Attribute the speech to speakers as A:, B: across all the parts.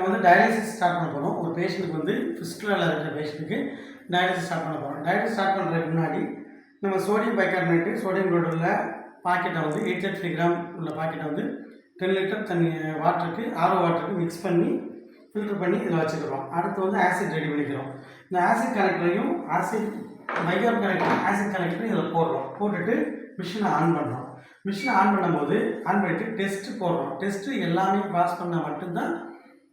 A: நம்ம வந்து dialysis start பண்ண போகிறோம். ஒரு பேஷண்ட்டுக்கு வந்து ஃபிஸ்டுலாவில் இருக்கிற பேஷண்ட்டுக்கு டயாலிசிஸ் ஸ்டார்ட் பண்ண போகிறோம். டயாலிசிஸ் ஸ்டார்ட் பண்ணுறதுக்கு முன்னாடி நம்ம சோடியம் பைகார்பனேட்டு சோடியம் குளோரைடு உள்ள பாக்கெட்டை வந்து 833 கிராம் உள்ள பாக்கெட்டை வந்து 10 லிட்டர் தண்ணி வாட்டருக்கு ஆர்ஓ வாட்டருக்கு மிக்ஸ் பண்ணி ஃபில்டர் பண்ணி இதில் வச்சுக்கிறோம். அடுத்து வந்து ஆசிட் ரெடி பண்ணிக்கிறோம். இந்த ஆசிட் கனெக்டரையும் பைகார்ப் கனெக்டர் ஆசிட் கனெக்டரையும் இதில் போட்டுட்டு மிஷினை ஆன் பண்ணுறோம். மிஷினை ஆன் பண்ணும்போது ஆன் பண்ணிட்டு டெஸ்ட்டு போடுறோம். டெஸ்ட்டு எல்லாமே பாஸ் பண்ணால் மட்டும்தான்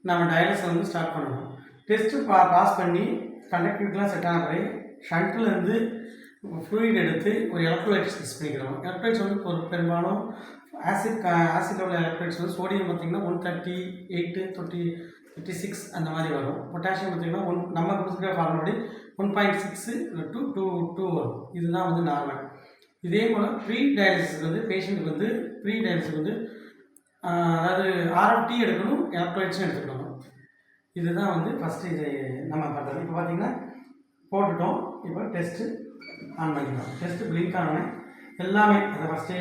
A: நம்ம டயாலிசிஸ் வந்து ஸ்டார்ட் பண்ணணும். டெஸ்ட்டு பாஸ் பண்ணி கண்டக்டிவிட்டிலாம் செட் ஆன பிறகு ஷண்ட்லேருந்து ஃப்ளூயிட் எடுத்து ஒரு எலக்ட்ரோலைட்ஸ் மிக்ஸ் பண்ணிக்கிறோம். எலக்ட்ரோலைட்ஸ் வந்து பெரும்பாலும் ஆசிட் உள்ள எலக்ட்ரோலைட்ஸ் வந்து சோடியம் பார்த்திங்கன்னா 138 36 அந்த மாதிரி வரும். பொட்டாசியம் பார்த்திங்கன்னா நம்ம கொடுத்துருக்க ஃபார்முலாடி 1.6 to 2 வரும். இதுதான் வந்து நார்மல். இதே போல் ப்ரீ டயாலிசிஸ் வந்து பேஷண்ட்டுக்கு வந்து அதாவது ஆர்எஃப்டி எடுக்கணும், எலக்ட்ரோலைட்ஸும் எடுத்துக்கணும். இதுதான் வந்து ஃபஸ்ட்டு இது நம்ம பண்ணுறது. இப்போ பார்த்திங்கன்னா போட்டுட்டோம். இப்போ டெஸ்ட்டு ஆன் பண்ணிக்கலாம். டெஸ்ட்டு பிளிங்க் ஆனோடனே எல்லாமே அதை ஃபஸ்ட்டு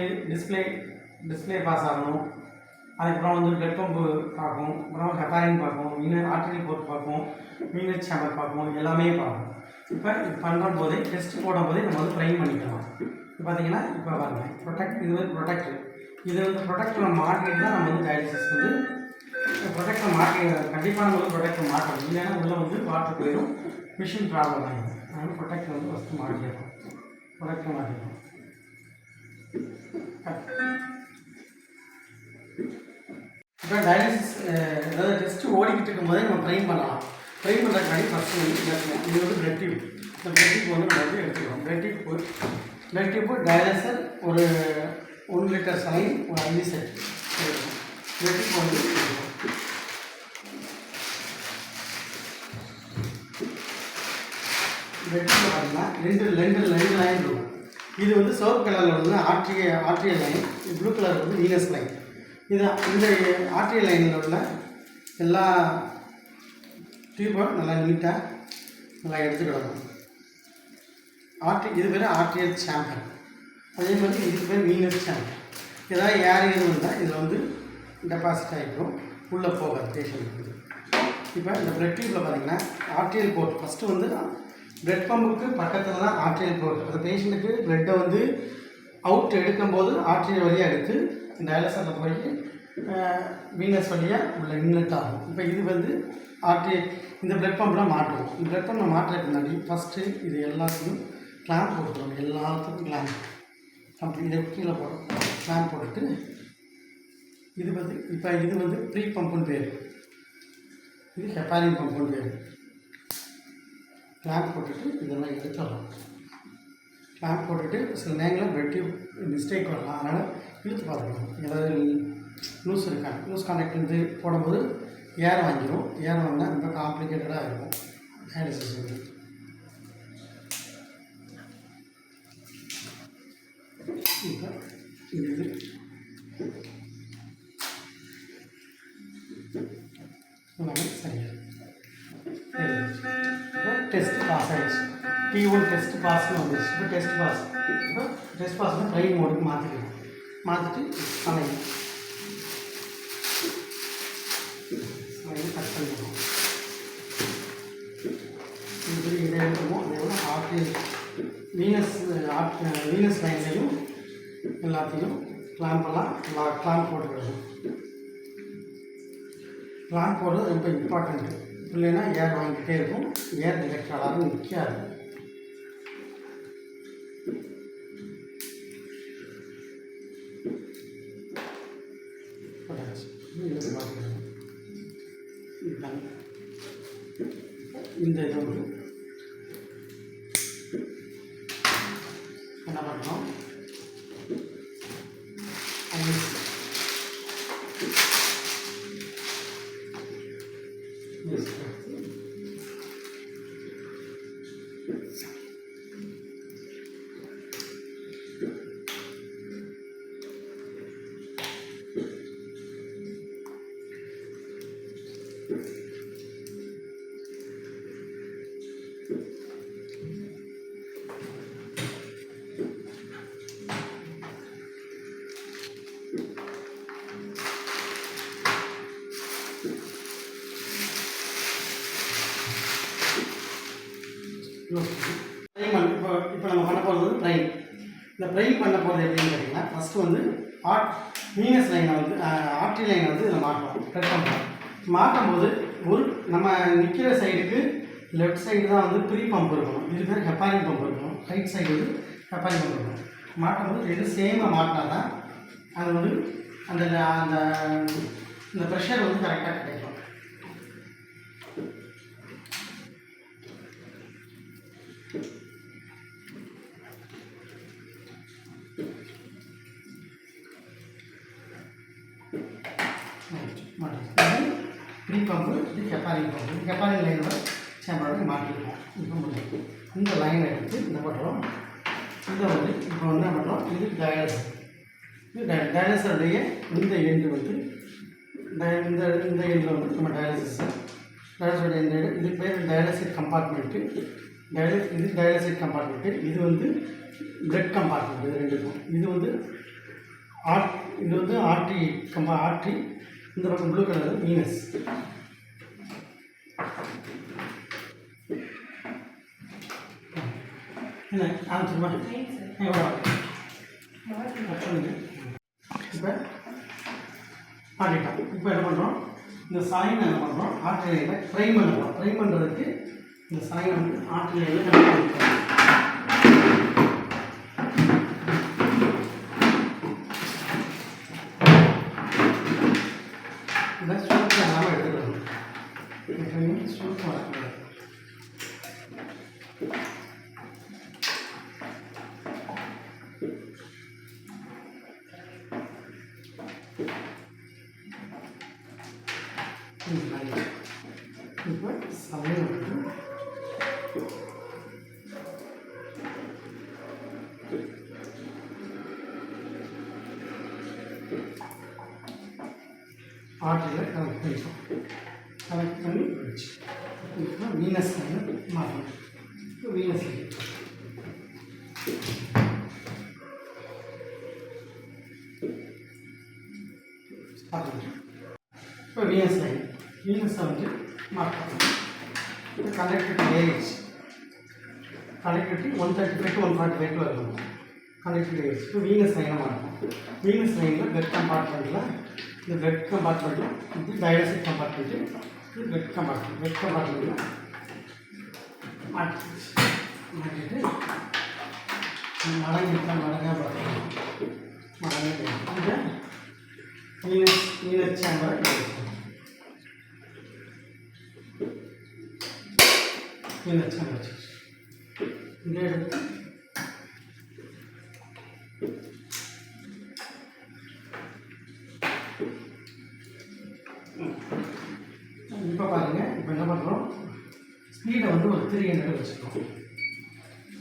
A: டிஸ்பிளே பாஸ் ஆகணும். அதுக்கப்புறம் வந்து பிளட் பம்பு பார்க்கும், அப்புறம் ஹெப்பாரின் பார்க்கும், ஆர்டரி போர்ட் பார்க்கும், வீனஸ் சேம்பர் பார்க்கும், எல்லாமே பார்க்கும். இப்போ இது பண்ணுற போதே டெஸ்ட் போடும் போதே நம்ம வந்து ப்ரைம் பண்ணிக்கலாம். இப்போ பார்த்தீங்கன்னா இப்போ பாருங்கள் இது வந்து ப்ரொடெக்டர். இது வந்து ப்ரொடெக்டரை மாட்டிட்டு தான் நம்ம வந்து டயாலிசிஸ் வந்து ப்ரொடெக்டரை கண்டிப்பாக நம்ம வந்து ப்ரொடெக்டரை மாட்டணும். இல்லைன்னா உள்ளே வந்து வாட்டர் போயிடும், மிஷின் ப்ராப்ளம் ஆகிடும். அதனால் ப்ரொடெக்டர் வந்து ஃபஸ்ட்டு மாட்டிடணும். ப்ரொடெக்டரை மாட்டிடணும். இப்போ டயாலிசிஸ் அதாவது டெஸ்ட்டு ஓடிக்கிட்டு இருக்கும்போதே நம்ம ப்ரைம் பண்ணலாம். ப்ரைம் பண்ணுறதுக்காண்டி ஃபஸ்ட்டு வந்து இது வந்து பிளட் டியூப். இந்த பிளட் டியூப் வந்து நம்ம வந்து எடுத்துக்கிறோம். பிளட் டியூப்பு டயாலிசர் ஒரு 1 லிட்டர் சலைன் ஒரு 5 செட் எடுக்கணும். பிளட் டியூப் வந்து பிளட் டியூப் பார்த்தீங்கன்னா ரெண்டு லைன் இருக்கும். இது வந்து சிவப்பு கலரில் வந்து ஆர்ட்ரியல் லைன், ப்ளூ கலர் வந்து வீனஸ் லைன். இந்த ஆர்ட்ரியல் லைனில் உள்ள எல்லா டியூபும் நல்லா நீட்டாக நல்லா எடுத்துக்கிடணும். இது பேர் ஆர்ட்ரியல் சேம்பர். அதே மாதிரி இதுக்கு பேர் வீனஸ் சேம்பர். ஏதாவது ஏர் எதுவும் இருந்தால் இதில் வந்து டெபாசிட் ஆகிடும், உள்ளே போகாது பேஷண்ட்டுக்கு. இப்போ இந்த பிளட் டியூப்பில் பார்த்தீங்கன்னா ஆர்ட்ரியல் போர்ட் ஃபஸ்ட்டு வந்து பிளட் பம்புக்கு பக்கத்தில் தான் ஆர்ட்ரியல் போர்ட். அந்த பேஷண்ட்டுக்கு பிளட்டை வந்து அவுட் எடுக்கும்போது ஆர்ட்ரியல் வழியாக எடுத்து டயாலிசிஸில் போய் வீனஸ் வழியாக உள்ள இன்லெட் ஆகும். இப்போ இது வந்து இந்த பிளட் பம்பெலாம் மாட்டுவோம். இந்த பிளட் பம்பை மாட்டுறதுக்கு முன்னாடி ஃபஸ்ட்டு இது எல்லாத்துக்கும் கிளாம்ப் போட்டுருவோம். எல்லாத்துக்கும் கிளாம்ப் அப்படி இதை கீழே போடும். கிளாம்ப் போட்டுட்டு இது வந்து ப்ரீ பம்புன்னு பேர், இது ஹெப்பாரின் பம்புன்னு பேர். கிளாம்ப் போட்டுட்டு இதெல்லாம் எடுத்துடலாம். கிளாம்ப் போட்டுட்டு சில நேரங்களில் பிளட் டியூப் மிஸ்டேக் வரலாம். அதனால் இழுத்து பார்த்துக்கலாம். ஏதாவது லூஸ் இருக்காங்க. லூஸ் கான்டாக்ட் வந்து போடும்போது ஏர் வாங்கிடும். ஏர் வாங்கினா ரொம்ப காம்ப்ளிகேட்டடாக இருக்கும் டயாலிசிஸ் வந்து. இப்போ இது எல்லாமே சரியாக இப்போ டெஸ்ட் பாஸ் ஆகிடுச்சு. T1 டெஸ்ட் பாஸ்ன்னு வந்துடுச்சு. இப்போ டெஸ்ட் பாஸ்னால் ப்ரைம் மோடுக்கு மாற்றிக்கலாம். மாற்றிட்டு சமையல் கட் பண்ணிடுவோம். இது இதை எடுத்துவோம். அதே போல் ஆர்ட்ரியல் வீனஸ் லைன்லையும் எல்லாத்தையும் கிளாம்ப் போட்டுவிடணும். கிளாம்ப் போடுறது ரொம்ப இம்பார்ட்டண்ட்டு. இல்லைன்னா ஏர் வாங்கிக்கிட்டே இருக்கும், ஏர் டிரெக்ட் ஆகாது, நிற்காது. இந்த இது வந்து என்ன பண்ணணும், ப்ரைம் இப்போ நம்ம பண்ண போகிறது ப்ரைம். இந்த ப்ரைம் பண்ண போகிறது எப்படின்னு கேட்டிங்கன்னா ஃபஸ்ட்டு வந்து வீனஸ் லைனை வந்து ஆர்ட்ரி லைனை வந்து இதில் மாட்டோம். கட் பண்ணுறோம். மாட்டும்போது ஒரு நம்ம நிற்கிற சைடுக்கு லெஃப்ட் சைடு தான் வந்து ப்ரீ பம்ப் இருக்கணும். இது பேர் ஹெப்பாரிங் பம்ப் இருக்கணும். ரைட் சைடு வந்து ஹெப்பாரிங் பம்ப் இருக்கணும். மாட்டும்போது ரெண்டு சேமாக மாட்டினா தான் அது வந்து அந்த அந்த இந்த ப்ரெஷர் வந்து கரெக்டாக கிடைக்கும். ப்ரீ பம்பு இது ஹெப்பாரிங் பம்பு. ஹெப்பாரிங் லைனோட சேம்பரோட மாட்டிருக்கோம். இப்போ முடியும். இந்த லைனை எடுத்து என்ன பண்ணுறோம், இதை வந்து இப்போ என்ன பண்ணுறோம், இது டயாலிசிஸ். இது டயாலிசிஸுடைய இந்த எண்டு வந்து இந்த எண்டில் வந்து நம்ம டயாலிசிஸோடைய இந்த இது பேர் டயாலிசிஸ் கம்பார்ட்மெண்ட்டு. இது டயாலிசிஸ் கம்பார்ட்மெண்ட்டு. இது வந்து பிளட் கம்பார்ட்மெண்ட். இது ரெண்டுக்கும் இது வந்து இது வந்து ஆர்ட்ரி. இந்த பக்கம் ப்ளூ கலர் வீனஸ். என்ன ஆரம்பிச்சுமா? இப்போ மாட்டிட்டோம். இப்போ என்ன பண்ணுறோம், இந்த சாயினை என்ன பண்ணுறோம், ஆர்ட்ரி லைனில் ப்ரைம் பண்ணுறோம். ப்ரைம் பண்ணுறதுக்கு இந்த சாயினை வந்து ஆர்ட்ரி லைனில் கனெக்ட் பண்ணிக்கிறோம். இப்போ சமையல் ஆர்ட்ரியில் கனெக்ட் பண்ணிட்டோம். கனெக்ட் பண்ணி வச்சு இப்போ வீனஸ் லைனை மாற்றணும். இப்போ வீனஸ் லைன் பார்த்துக்கிட்டோம். இப்போ வீனஸை வந்து மாற்றணும். இப்போ கனெக்டிவிட்டி ஏறிச்சு. கனெக்டிவிட்டி 135 to 145 இருக்கணும். கனெக்டிவிட்டி ஏறிச்சு. இப்போ வீனஸ் லைனை மாற்றணும். வீனஸ் லைனில் பெட் கம்பார்ட்மெண்ட்டில் இந்த பெட் கம்பார்ட்மெண்ட்டில் இது டயாலிசிஸ் கம்பார்ட்மெண்ட்டு. இது பெட் கம்பார்ட்மெண்ட்டில் மாட்டிட்டு மடங்காக பார்க்கணும். இதை வீனஸ் சேம்பரை வீனஸ் சேம்பர் இங்கே எடுத்து இப்போ பாருங்கள். இப்போ என்ன பண்ணுறோம், ஸ்பீடை வந்து ஒரு 300 வச்சுக்கிறோம்.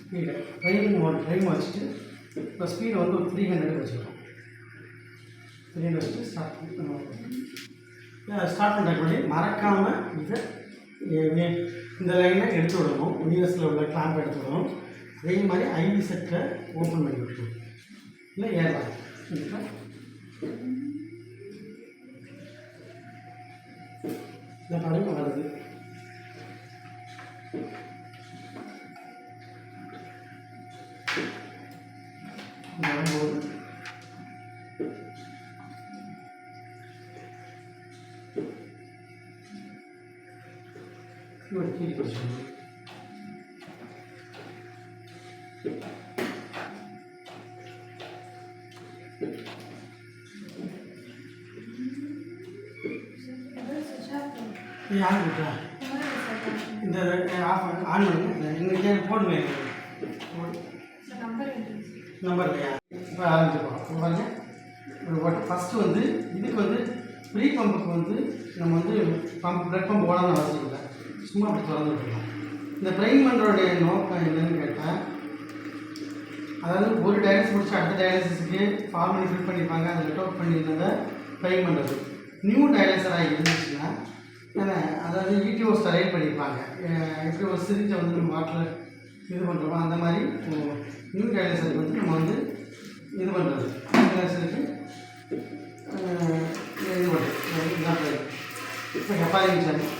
A: ஸ்பீடை ட்ரைம் வச்சுட்டு இப்போ ஸ்பீடை வந்து ஒரு 300 வச்சுக்கிறோம். 300 வச்சுட்டு ஸ்டார்ட் பண்ணுறதுக்கு மறக்காமல் இதை இந்த லைனை எடுத்து விடணும். வீனஸில் உள்ள கிளாம்ப் எடுத்து விடணும். அதே மாதிரி ஐவி செட்டை ஓப்பன் பண்ணி விடணும். இல்லை ஏறலாம். இந்த படம் வருது. வரும்போது ஒரு கீழ் பிடிச்சிடணும். யார் இருக்கா இந்த ஆன் பண்ணுங்க. இங்கே போடுங்க. நம்பர் இல்லையா? இப்போ ஆரம்பிச்சுப்போம். பாருங்க. ஒரு ஃபஸ்ட்டு வந்து இதுக்கு வந்து ப்ரீ பம்புக்கு வந்து நம்ம வந்து பிளட் பம்ப் போடணும்னு அவசியம் இல்லை. சும்மா அப்படி திறந்து விட்டுருக்கோம். இந்த ப்ரைம் பண்ணுறோடைய நோக்கம் என்னன்னு கேட்டால், அதாவது ஒரு டயாலிசிஸ் முடிச்சு அடுத்த டயாலிசிஸுக்கு ஃபார்மலி ஃபில் பண்ணியிருப்பாங்க. அதை லெட் அவுட் பண்ணியிருந்ததை ப்ரைம் பண்ணுறது. நியூ டயாலிசராக இருந்துச்சுன்னா அதாவது ஈடிஓ ஸ்டரைல் பண்ணியிருப்பாங்க. எப்படி ஒரு சிரிஞ்சை வந்து நம்ம வாட்டில் இது பண்ணுறோமோ அந்த மாதிரி நியூ டயாலிசருக்கு வந்து நம்ம வந்து இது பண்ணுறது. நியூ டயாலிசருக்கு இது பண்ணுறது. இப்போ ஹெப்பாரிங் சேனல்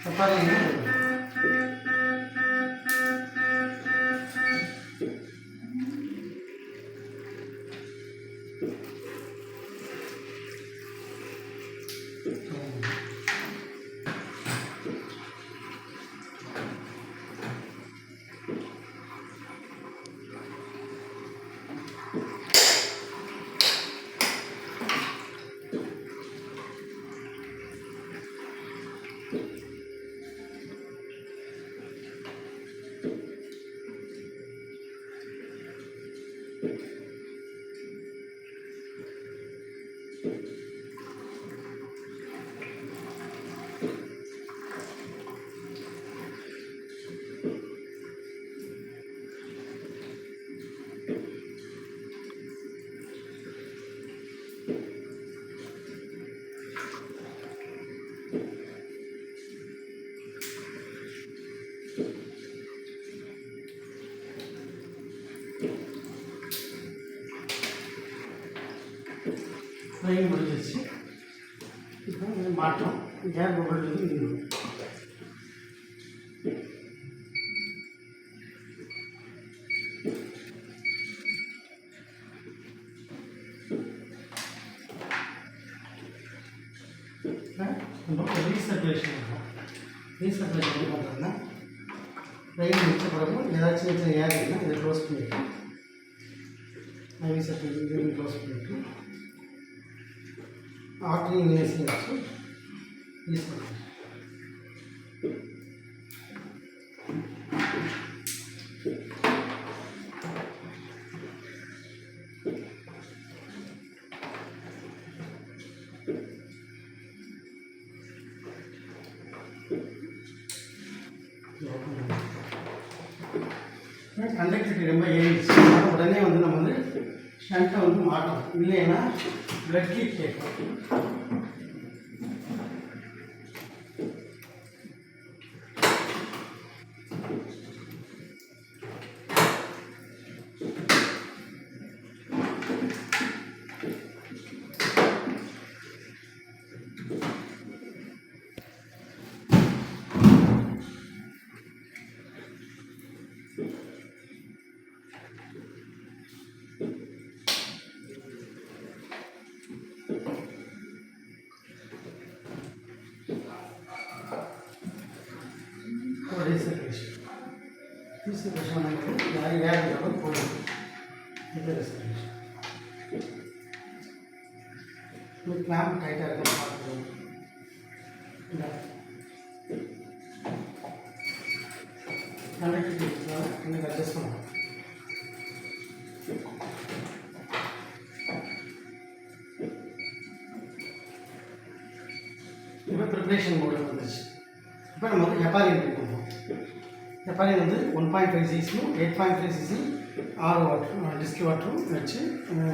A: ஹெப்பாரிங் ஏர் பபிள் வந்து இங்கே வரும். ரீசர்க்குலேஷன் இருக்கும். ரீசர்க்குலேஷன் பண்ணுறதுன்னா வெயில் மிச்ச பிறகு ஏதாச்சும் சின்ன சின்ன ஏர் இருக்குன்னா இதை க்ளோஸ் பண்ணிவிட்டு ரீசர்க்குலேஷன் இது க்ளோஸ் பண்ணிவிட்டு ஆக்சிஜன் ஏசி வச்சு யூஸ் பண்ணுறேன். கண்டக்டிவிட்டி ரொம்ப ஏறிடுச்சு. உடனே வந்து நம்ம வந்து ஷண்ட்டை வந்து மாட்டோம், இல்லைன்னா பிளட் லீக் கேட்கும். ரீசர்க்குலேஷன் வந்து யாரும் வேறு போடுது. இது ரீசர்க்குலேஷன் கிளாம்ப் டைட்டாக இருக்க பார்த்துக்கணும். இந்த கண்டக்டிவிட்டி எனக்கு அட்ஜஸ்ட் பண்ணணும். இப்போ ப்ரிப்ரேஷன் மோடு வந்துச்சு. இப்போ நம்ம வந்து ஹெப்பாரின் பண்ணுவோம். ஹெப்பாரின் வந்து 1.5 cc 8.5 cc or water distil வாட்டரும் வச்சு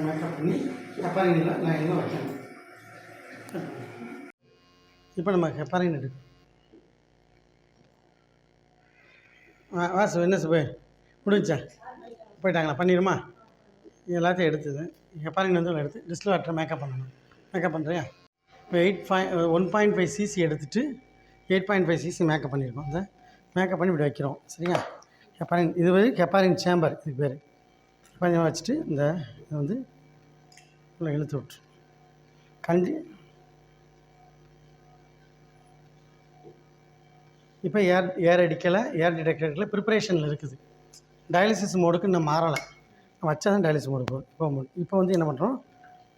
A: மேக்கப் பண்ணி ஹெப்பாரினில் லைனில் வைக்கணும். இப்போ நம்ம ஹெப்பாரின் எடுக்கணும். வாசு என்ன போய் முடிஞ்சா போயிட்டாங்களா? பண்ணிடுமா? எல்லாத்தையும் எடுத்தது ஹெப்பாரின் வந்து எடுத்து டிஸ்டில் வாட்டரை மேக்கப் பண்ணணும். மேக்கப் பண்ணுறியா? இப்போ 1.5 cc எடுத்துகிட்டு 8.5 cc மேக்கப் பண்ணியிருக்கோம். இந்த மேக்கப் பண்ணி இப்படி வைக்கிறோம். சரியா? ஹெப்பாரின் இது வந்து ஹெப்பாரின் சேம்பர், இதுக்கு பேர். கொஞ்சம் வச்சுட்டு இந்த இதை வந்து உள்ள இழுத்து விட்டு இப்போ ஏர் அடிக்கலை, ஏர் டிடெக்டரில் ப்ரிப்பரேஷனில் இருக்குது. டயாலிசிஸ் மோடுக்கு இன்னும் மாறலை. வச்சா தான் டயாலிசிஸ் மோடு போகும். இப்போ வந்து என்ன பண்ணுறோம்,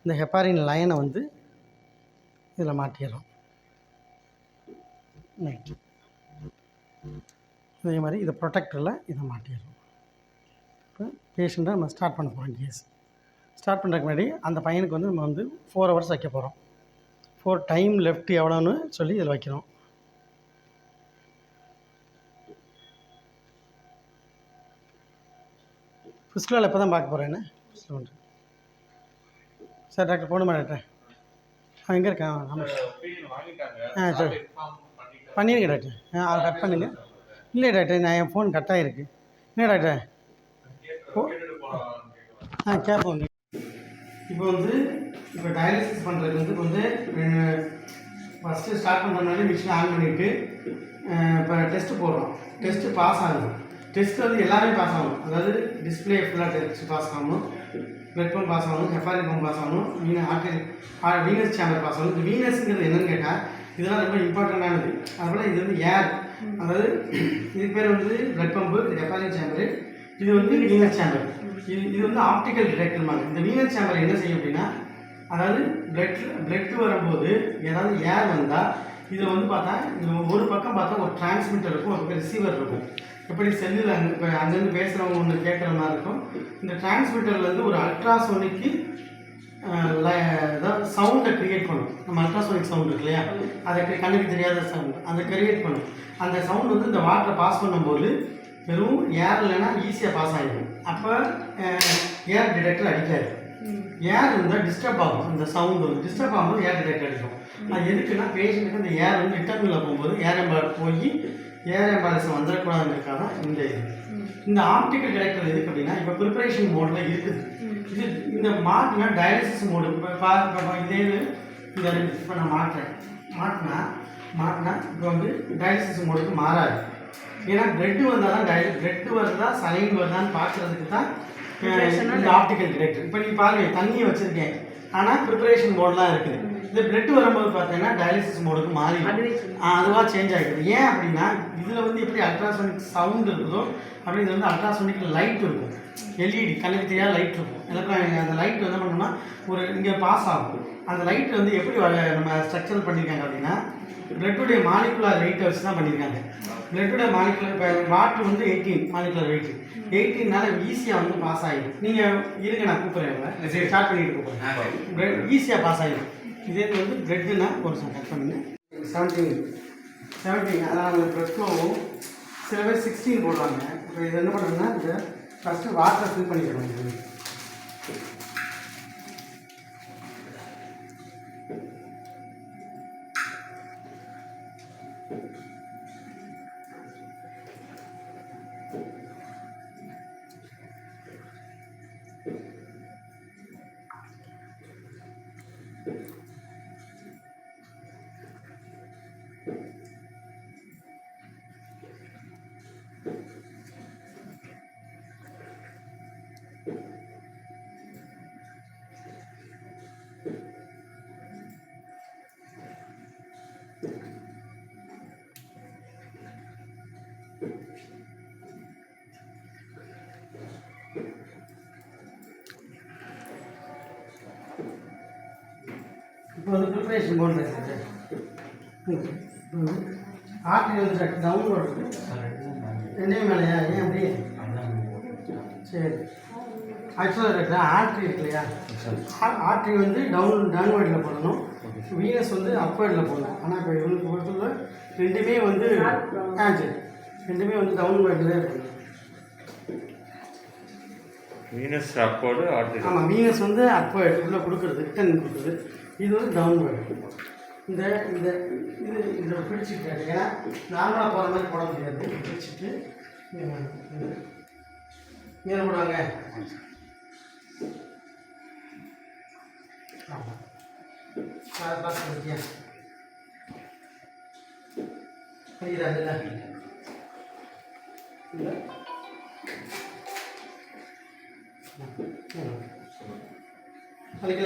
A: இந்த ஹெப்பாரின் லைனை வந்து இதில் மாட்டிடுறோம். நைட்டு இதே மாதிரி இதை ப்ரொடெக்டரில் இதை மாட்டிடுறோம். இப்போ பேஷண்ட்டை நம்ம ஸ்டார்ட் பண்ண போகிறோம். கேஸ் ஸ்டார்ட் பண்ணுறதுக்கு முன்னாடி அந்த பையனுக்கு வந்து நம்ம வந்து 4 hours வைக்க போகிறோம். 4 டைம் லெஃப்ட் எவ்வளோன்னு சொல்லி இதில் வைக்கிறோம். ஃபிஸ்குலாவில் இப்போ தான் பார்க்க போகிறேன். என்ன சார் டாக்டர் போகணுமா டாக்டர்? அவன் எங்கே இருக்கான்? ஆமாம் சரி பண்ணிடுங்க டாக்டர். அதை கட் பண்ணுங்க. இல்லை டாக்டர், நான் என் ஃபோன் கட் ஆகிருக்கு. என்ன டாக்டர்? கேட்போம். இப்போ வந்து இப்போ டயாலிசிஸ் பண்ணுறது வந்து இப்போ வந்து ஃபஸ்ட்டு ஸ்டார்ட் பண்ணுறதுனால மிஷின் ஆன் பண்ணிவிட்டு இப்போ டெஸ்ட்டு போடுறோம். டெஸ்ட்டு பாஸ் ஆகணும். டெஸ்ட்டு வந்து எல்லாருமே பாஸ் ஆகணும். அதாவது டிஸ்பிளே ஃபுல்லாக டெஸ்ட் பாஸ் ஆகணும், பிளட் பம்ப் பாஸ் ஆகணும், ஹெப்பாரின் பம்ப் பாஸ் ஆகணும், வீனஸ் சேம்பர் பாஸ் ஆகணும். இந்த வீனஸ்ங்கிறது என்னென்னு கேட்டால் இதெல்லாம் ரொம்ப இம்பார்ட்டண்ட்டானது. அதுபோல் இது வந்து ஏர், அதாவது இது பேர் வந்து பிளட் பம்பு, இது ஹெப்பாரின் சேம்பரு, இது வந்து வீனஸ் சேம்பர். இது வந்து ஆப்டிக்கல் டிடெக்டர் மாதிரி. இந்த வீனஸ் சேம்பர் என்ன செய்யும் அப்படின்னா, அதாவது பிளட் வரும்போது ஏதாவது ஏர் வந்தால் இதை வந்து பார்த்தா ஒரு பக்கம் பார்த்தா ஒரு டிரான்ஸ்மிட்டர் இருக்கும், ஒரு ரிசீவர் இருக்கும். எப்படி செல்லில் இப்போ அங்கேருந்து பேசுகிறவங்க ஒன்று கேட்குற மாதிரி இருக்கும். இந்த டிரான்ஸ்மிட்டர்லேருந்து ஒரு அல்ட்ராசோனிக்கு ஏதாவது சவுண்டை க்ரியேட் பண்ணும். நம்ம அல்ட்ராசோனிக் சவுண்ட் இருக்கு இல்லையா, அதை கண்ணுக்கு தெரியாத சவுண்ட் அதை க்ரியேட் பண்ணும். அந்த சவுண்ட் வந்து இந்த வாட்டரை பாஸ் பண்ணும்போது வெறும் ஏர் இல்லைன்னா ஈஸியாக பாஸ் ஆகிடும். அப்போ ஏர் டிடெக்டர் அடிக்காது. ஏர் இருந்தால் டிஸ்டர்ப் ஆகும். அந்த சவுண்டு வந்து டிஸ்டர்ப் ஆகும்போது ஏர் டிடெக்டர் அடிக்கும். அது எதுக்குன்னா பேஷண்ட்டுக்கு அந்த ஏர் வந்து ரிட்டர்னில் போகும்போது ஏர் எம்பாலிசம் வந்துடக்கூடாதுன்றதுக்காக தான் இந்த ஆப்டிக்கல் டிடெக்டர் எதுக்கு அப்படின்னா, இப்போ ப்ரிப்பரேஷன் மோடில் இருக்குது. இது இந்த மாட்டினா டயாலிசிஸ் மோடு. இப்போ இதே இந்த இப்போ நான் மாட்டினா மாட்டினா இப்போ வந்து டயாலிசிஸ் மோடுக்கு மாறாது. ஏன்னா பிளட்டு வந்தால் தான் பிளட்டு வருதா சலைன் வருதான்னு பார்க்குறதுக்கு தான் இந்த ஆப்டிக்கல் டிடெக்டர். இப்போ நீங்கள் பாருங்க தண்ணியை வச்சுருக்கேன், ஆனால் ப்ரிப்பரேஷன் மோட்லாம் இருக்குது. இந்த பிளட் வரும்போது பார்த்தீங்கன்னா டயாலிசிஸ் மோடுக்கு மாறி அதுவாக சேஞ்ச் ஆகிடுது. ஏன் அப்படின்னா இதில் வந்து எப்படி அல்ட்ராசோனிக் சவுண்ட் இருக்குதோ அப்படி இது வந்து அல்ட்ராசோனிக் லைட் இருக்கும், எல்இடி கண்ணுக்கு தெரியாத லைட் இருக்கும். எலக்ட்ரானிக் அந்த லைட் என்ன பண்ணணும்னா ஒரு இங்கே பாஸ் ஆகும். அந்த லைட் வந்து எப்படி நம்ம ஸ்ட்ரக்சர் பண்ணியிருக்காங்க அப்படின்னா பிளட்டுடைய மாலிகுலர் வெயிட்டை வச்சு தான் பண்ணியிருக்காங்க. பிளட்டுடைய மாலிகுலர் இப்போ வாட்டர் வந்து 18 மாலிகுலர் வெயிட், 18னால ஈஸியாக வந்து பாஸ் ஆகிடும். நீங்கள் இருங்க நான் கூப்பிட்றேன், ஸ்டார்ட் பண்ணிட்டு கூப்பிட்றேன். ஈஸியாக பாஸ் ஆகிடும். இதே வந்து பிளட்டுன்னா ஒரு கட் பண்ணுங்க 17 அதான் ப்ளஸ் டூவும் சில பேர் 16 போடுவாங்க. இப்போ இது என்ன பண்ணுறதுன்னா இந்த ஃபஸ்ட்டு வாட்டரை ஃபில் பண்ணிக்கிறோம். இப்போ வந்து ப்ரிப்பரேஷன் போடுறது ஆர்ட்ரி வந்து டவுன் வருது ரெண்டையும் மேலையா? ஏன் அப்படி? சரி, ஆக்சுவலாக இருக்கிற ஆர்ட்ரி இருக்கு இல்லையா, ஆர்ட்ரி வந்து டவுன்வேர்டில் போடணும், வீனஸ் வந்து அப்வேர்டில் போடணும். ஆனால் இப்போ இவங்களுக்கு பொறுத்தவரை ரெண்டுமே வந்து சரி ரெண்டுமே வந்து டவுன்வேர்டில் தான் இருக்கணும்.
B: Venus upward artery.
A: ஆமாம், வீனஸ் வந்து அப்வேர்டு உள்ளே கொடுக்குறது, ரிட்டன் கொடுக்குறது. இது வந்து டவுன்வேர்டு. இந்த இந்த இது இதை பிடிச்சிட்டு, ஏன்னா நார்மலாக போகிற மாதிரி போட முடியாது. பிடிச்சிட்டு என்ன போடுவாங்க? ஆமாம், பார்த்து பற்றியா புரியுதா? இல்லை இல்லை அதுக்கு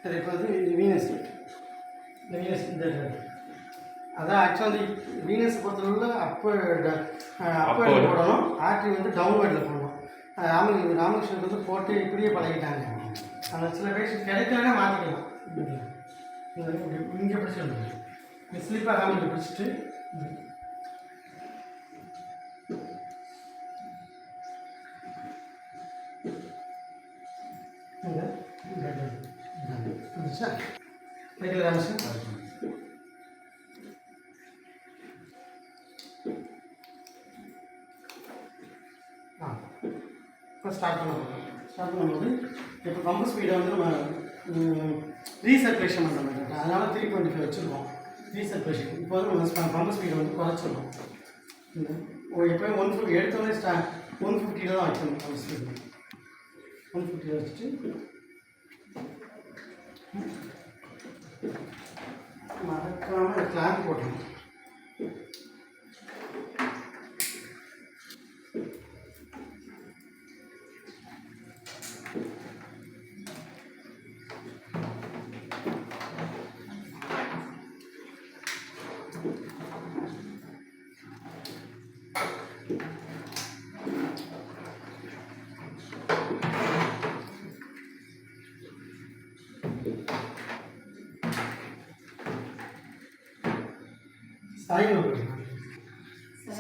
A: சரி, இப்போ வந்து வீனஸ் இந்த வீனஸ் இந்த அதான் ஆக்சுவலி வீனஸ் பொறுத்தளவில் அப்வேர்டில் போடணும், ஆர்ட்ரி வந்து டவுன்வேர்டில் போடணும். ராமகிருஷ்ணனுக்கு வந்து போட்டு இப்படியே பழகிட்டாங்க. அந்த சில பேர் கிடைக்கலன்னா மாற்றிக்கலாம். இங்கே பிடிச்சிடணும், இந்த ஸ்லீப்பாக ராமகிருஷ்ணன் பிடிச்சிட்டு இப்போ ஸ்டார்ட் பண்ணும்போது இப்போ பம்பு ஸ்பீடை வந்து நம்ம ரீசர்க்குலேஷன் பண்ணுற மாதிரி, அதனால் 325 வச்சுருக்கோம் ரீசர்க்குலேஷன். இப்போ வந்து நம்ம பம்பு ஸ்பீடை வந்து குறைச்சிடணும். எப்போயும் 150 எடுத்தோடனே 150 தான் வைக்கணும். பம்பு ஸ்பீடு 150 வச்சுட்டு மறக்காமல் கிளாம்ப் போட்டணும்.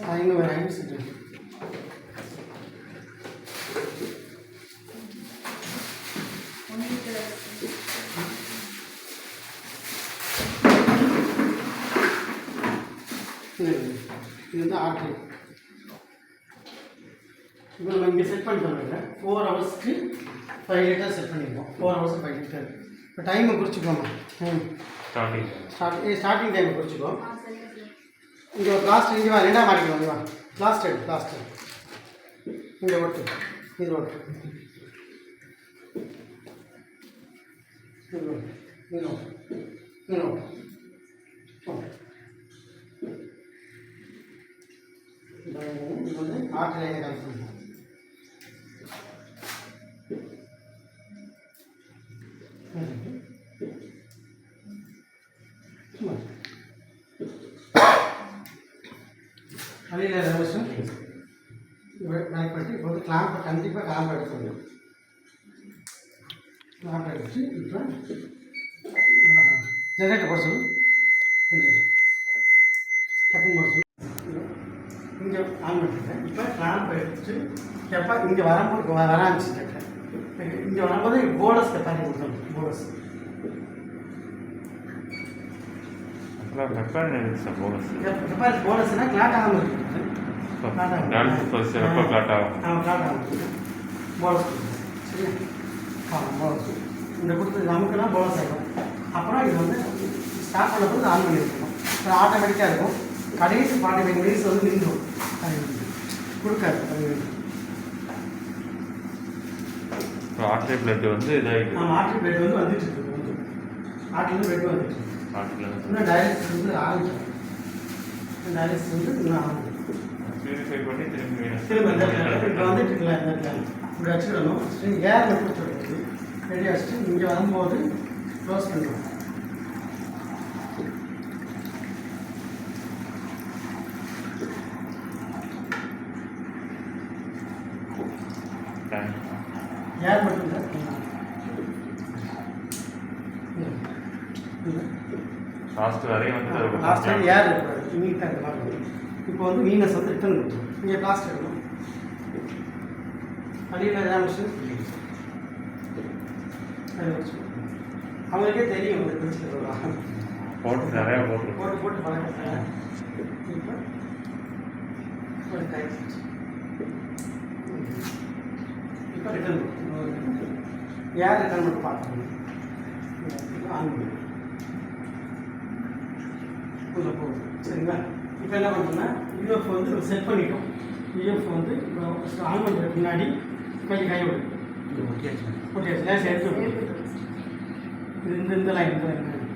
A: சாய்ங்க வேறு ஐந்து இது வந்து ஆர்ட்ரி. இப்போ நம்ம இங்கே செட் பண்ணிட்டோம். 4 ஹவர்ஸ்க்கு 5 லிட்டர் செட் பண்ணியிருக்கோம். 4 ஹவர்ஸ் 5 லிட்டர். இப்போ டைமை குறிச்சிக்கோங்க. Starting time குறிச்சிக்கோ. இங்கே ஒரு பிளாஸ்டர் இங்கே வா, ரெண்டாக மாட்டிக்கணும். இங்கே வா, பிளாஸ்டர் இங்கே ஓட்டு, இது ஓட்டு, இது வந்து ஆற்றில் கலெக்ட் பண்ணுவோம். வழியில் ரெவல்யூஷன் கனெக்ட் பண்ணிட்டு இப்போ வந்து கிளாம்பை கண்டிப்பாக கிளாம்பை எடுத்துக்கணும். கிளாம்பை எடுத்து இப்போ ஜெனரேட்டர் போட சொல்லு, டக்குன்னு போட சொல்லு. இங்கே ஆன் பண்ணிட்டேன். இப்போ கிளாம்பை எடுத்துட்டு எப்போ இங்கே வரும்போது வர ஆரம்பிச்சுட்டேன். இங்கே வரும்போது போனஸ் கெப்பாரி கொடுத்தோம். போனஸ் கெப்பாரி போனஸ்னால் கிளாட் ஆகாமல் இருக்குது. போனஸ் சரியா? போனஸ் இந்த கொடுத்து நமக்குன்னா போனஸ் ஆகிடும். அப்புறம் இது வந்து ஸ்டார்ட் பண்ண போது ஆன் பண்ணி வச்சுக்கணும். அப்புறம் ஆட்டோமேட்டிக்காக இருக்கும். கடைசி 45 மினிட்ஸ் வந்து நின்றுடும். கொடுக்காது.
B: ஆர்டரி பிளட் வந்து இதாகிடுது.
A: ஆர்டரி பிளட் வந்து வந்துட்டு இருக்கு. ஆர்டரியில் பிளட் வந்துட்டு இருக்கு. இன்னும் டயாலிசிஸ் வந்து ஆரம்பிச்சிடும். டயாலிசிஸ் வந்து இன்னும் ஆரம்பிக்கும்.
B: பியூரிஃபை பண்ணி திரும்ப
A: இப்போ வந்துட்டு இருக்குல்ல, இந்த இடத்துல இப்படி வச்சுக்கிடணும். ஏர் மட்டும் வச்சுக்கிட்டு ரெடி வச்சுட்டு இங்கே வரும்போது க்ளோஸ் பண்ணிடுவோம். ஏர் மட்டும்
B: லாஸ்ட் வரையும் வந்து
A: லாஸ்ட் டைம் ஏர் இருக்கக்கூடாது. நீட்டாக இருக்க மாதிரி. இப்போ வந்து வீனஸ் வந்து ரிட்டர்ன் கொடுத்துரும். இங்கே பிளாஸ்ட் எடுக்கணும். அடியில் எக்ஸாமினேஷன் அவங்களுக்கே தெரியும் வந்து பிரிச்சுட்டு
B: போட்டு நிறையா
A: போட்டு பழக்கம். இப்போ இப்போ ரிட்டர்ன் ஏர் ரிட்டர்ன் மட்டும் பார்க்கணும். ஆன் பண்ணி உள்ள போகுது. சரிங்களா? இப்போ என்ன பண்ணோம்னா யூஎஃப் வந்து செட் பண்ணிட்டோம். யூஎஃப் வந்து ஆன் பண்ணுறதுக்கு முன்னாடி கொஞ்சம் கை விடு. ஓகே லேஸ் எடுத்து இந்த லைன்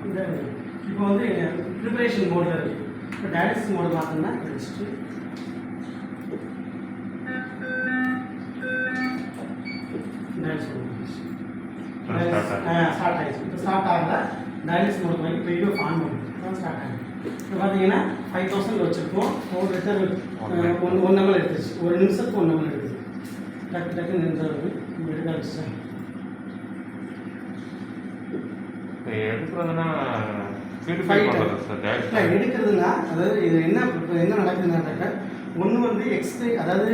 A: இந்த இப்போ வந்து ப்ரிப்பரேஷன் மோடில் இருக்குது. இப்போ டயாலிசிஸ் மோடு பார்த்தோம்னா வச்சுட்டு ஸ்டார்ட் ஆகிடுச்சு. இப்போ ஸ்டார்ட் ஆகல. டயாலிசிஸ் மோடு பண்ணி இப்போ யூஎஃப் ஆன் பண்ணி ஸ்டார்ட் ஆகிடுச்சு. இப்போ பார்த்தீங்கன்னா 5000 வச்சுருக்கோம். ஒரு லிட்டர் 1 ml எடுத்துச்சு. ஒரு நிமிஷத்துக்கு 1 ml எடுத்துச்சு. டக்குன்னு நின்றுறது எடுக்க வச்சுட்டேன்.
B: எடுக்கிறதுனா
A: எடுக்கிறதுனா அதாவது இது என்ன நடக்குதுன்னாக்க ஒன்று வந்து எக்ஸ்கிரேட், அதாவது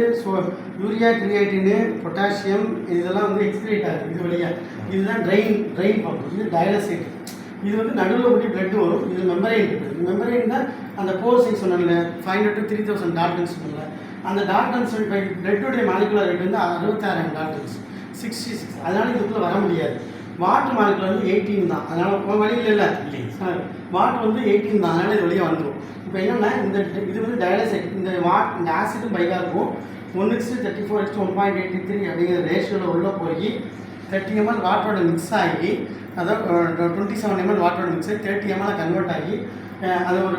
A: யூரியா, கிரியேட்டின், பொட்டாசியம் இதெல்லாம் வந்து எக்ஸ்கிரேட் ஆகுது இது வழியாக. இதுதான் ட்ரெயின் பம்ப். இது டயாலிசிஸ். இது வந்து நடுவில் கூடி பிளட் வரும். இது மெம்பரைன் இருக்குது. மெம்பரைன் தான் அந்த போர் சைஸ் சொன்னால 500 to 3000 டால்டன்ஸ் சொன்னல. அந்த டால்டன்ஸ் பிளட்டுடைய மாலிகுலர் ரேட் வந்து 66 டால்டன்ஸ் 66. அதனால் இதுக்குள்ளே வர முடியாது. வாட்டர் மாலிகுலர் வந்து 18 தான். அதனால் வழியில் இல்லை வாட்டர் வந்து 18 தான். அதனால் இது வழியாக வந்துடும். இப்போ என்னென்னா இது வந்து டயாலிசிஸ். இந்த ஆசிடும் பைக்காக இருக்கும். 1:34:1.83 அப்படிங்கிற ரேஷியோவில் உள்ளே போய் 30 ml வாட்டரோட மிக்ஸ் ஆகி, அதாவது 27 ml வாட்டரோட மிக்ஸ் ஆகி 30 ml கன்வெர்ட் ஆகி அது ஒரு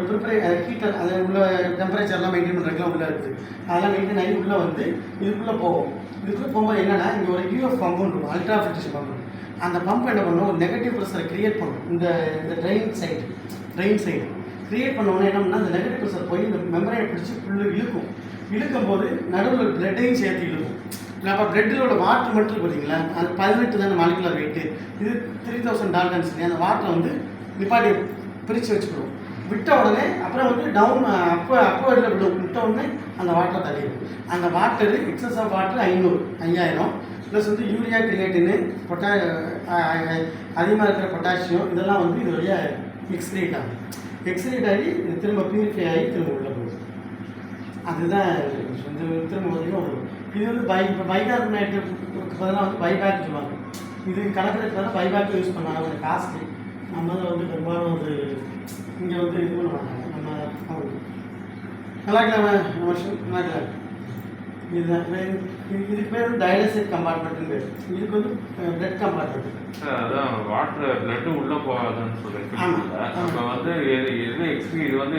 A: ஹீட்டர், அது உள்ள டெம்பரேச்சர்லாம் மெயின்டைன் பண்ணுறதுக்குலாம் உள்ளே இருக்குது. அதெல்லாம் மெயின்டைன் ஆகி உள்ளே வந்து இதுக்குள்ளே போகும். இதுக்குள்ளே போகும்போது என்னென்னா இங்கே ஒரு யூஎஃப் பம்புன்னு இருக்கும், அல்ட்ரா ஃபில்ட்ரேஷன் பம்பு. அந்த பம்ப் என்ன பண்ணணும், ஒரு நெகட்டிவ் ப்ரெஷரை க்ரியேட் பண்ணும். இந்த ட்ரெயின் சைடு க்ரியேட் பண்ணோன்னே என்ன பண்ணால் அந்த நெகட்டிவ் ப்ரெஷர் போய் இந்த மெம்பரைனை பிடிச்சி ஃபுல்லு இழுக்கும் போது நடுவில் பிளட்டையும் சேர்த்து இழுக்கும். அப்போ பிளட்டிலோட வாட்டர் மட்டும் பார்த்தீங்களா, அது 18 தானே மாலிகுலர் வெயிட்டு. இது 3000 டால்டன்ஸ். அந்த வாட்டரை வந்து நிப்பாட்டி பிரித்து வச்சுக்கிறோம். விட்ட உடனே அப்புறம் வந்து டவுன் அப்போர்டில் விட்ட உடனே அந்த வாட்டரை தள்ளிடும். அந்த water excess of water 5000 plus வந்து யூரியா, கிரியேட்டின், அதிகமாக இருக்கிற பொட்டாசியம் இதெல்லாம் வந்து இது வழியாக எக்ஸ்கிரீட் ஆகி திரும்ப பியூரிஃபை ஆகி திரும்ப உள்ள போகுது. அதுதான் திரும்ப பார்த்தீங்கன்னா இது வந்து பைகார்பனேட்டுக்கு பதிலாக வந்து பைபேக் சொல்லுவாங்க. இது கலக்கிறதுக்கு பதிலாக பைபேக் யூஸ் பண்ணாங்க. கொஞ்சம் காஸ்ட்லி. நம்ம தான் வந்து பெரும்பாலும் ஒரு இங்கே வந்து இது பண்ண மாட்டாங்க. நம்ம நல்லா இருக்கலாம் நல்லா இருக்கலாம். இதுதான் இதுக்கு பேர் வந்து டயாலிசிஸ் கம்பார்ட்மெண்ட்டுன்னு பேர். இதுக்கு வந்து பிளட் கம்பார்ட்மெண்ட்.
B: அதான் வாட்டர் பிளட்டு உள்ளே போகாதுன்னு சொல்லியிருக்கீங்க. இப்போ வந்து எது எக்ஸ்ட்ரீ இது வந்து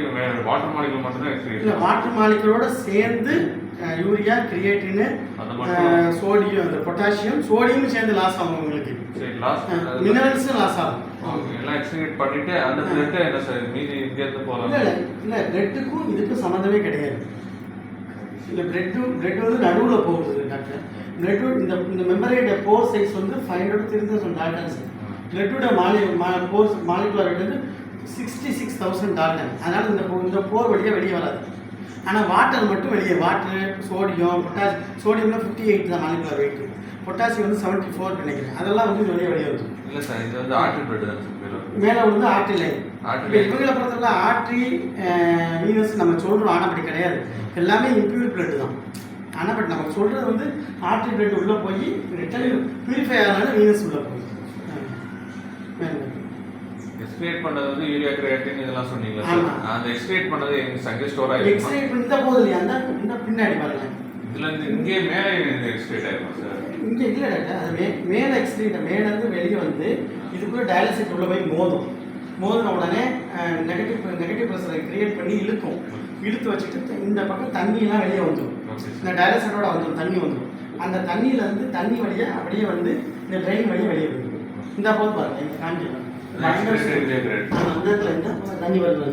B: வாட்டர் மாலிகுல் மட்டும்தான் எக்ஸ்ட்ரீ
A: இல்லை, வாட்டர் மாலிகுலோட சேர்ந்து யூரியா, கிரியேட்டின், சோடியம், அந்த பொட்டாசியம், சோடியமும் சேர்ந்து லாஸ் ஆகும் உங்களுக்கு.
B: சரி, லாஸ்
A: மினரல்ஸும் லாஸ் ஆகும்.
B: எல்லாம் எக்ஸ்ட்ரீட் பண்ணிட்டு அந்த பிளட்டை என்ன சார் மீதி இங்கேருந்து போகலாம்?
A: இல்லை பிளட்டுக்கும் இதுக்கும் சம்மந்தமே கிடையாது. இல்லை பிளட் வந்து நடுவில் போகுது டாக்டர். பிளட்டு இந்த மெம்பரேட் போர் சைஸ் வந்து 500 to 3000 டால்டன்ஸ். பிளட்டோட மாலிகுலர் ரேட் வந்து 66,000 டால்டன். அதனால் இந்த போர் வழியாக வெளியே வராது. ஆனால் வாட்டர் மட்டும் வெளியே, வாட்டர், சோடியம், சோடியம்னா 58 தான் மாலிகுலர் வெயிட். பொட்டாசியம் வந்து 74 நினைக்கிறேன். அதெல்லாம் வந்து வெளியே வருது.
B: இல்லை சார், இது வந்து ஆர்டரி பிளட் தான் சார்.
A: மேலே வந்து ஆர்டரி லைன். இவங்களை பொறுத்தவரை ஆர்டரி வீனஸ் நம்ம சொல்கிறோம், ஆனால் அப்படி கிடையாது. எல்லாமே இம்ப்யூர் பிளட் தான். ஆனால் பட் நம்ம சொல்கிறது வந்து ஆர்டரி பிளட் உள்ளே போய் ரிட்டர்ன் பியூரிஃபை ஆனாலும் வீனஸ் உள்ளே போய்
B: எக்ஸ்ட்ரேட் பண்ணது வந்து யூரியா, கிரியேட்டின் இதெல்லாம் சொன்னீங்களா சார்? அந்த எக்ஸ்ட்ரேட் பண்ணது எங்க அங்கே ஸ்டோர் ஆகிருக்கு.
A: எக்ஸ்ட்ரேட் பண்ணி தான் போகுது இல்லையா? அந்த பின்னாடி பாருங்க.
B: இதில் இங்கே மேலே எக்ஸ்ட்ரேட் ஆகிருக்கும் சார்.
A: இங்கே இல்லை டாக்டர், அது மேலே எக்ஸ்ட்ரேட் மேலேருந்து வெளியே வந்து இதுக்குள்ளே டயாலிசிஸ் உள்ள போய் மோதின உடனே நெகட்டிவ் ப்ரெஷரை கிரியேட் பண்ணி இழுத்து வச்சுட்டு இந்த பக்கம் தண்ணியெல்லாம் வெளியே வந்துடும். இந்த டயாலிசிஸோட வந்துடும், தண்ணி வந்துடும். அந்த தண்ணியிலேருந்து தண்ணி வழியாக அப்படியே வந்து இந்த ட்ரெயின் வழியாக வெளியே வந்துடும். இந்த போது பாருங்க, இந்த காஞ்சி அந்த இடத்துல இந்த தண்ணி வருது.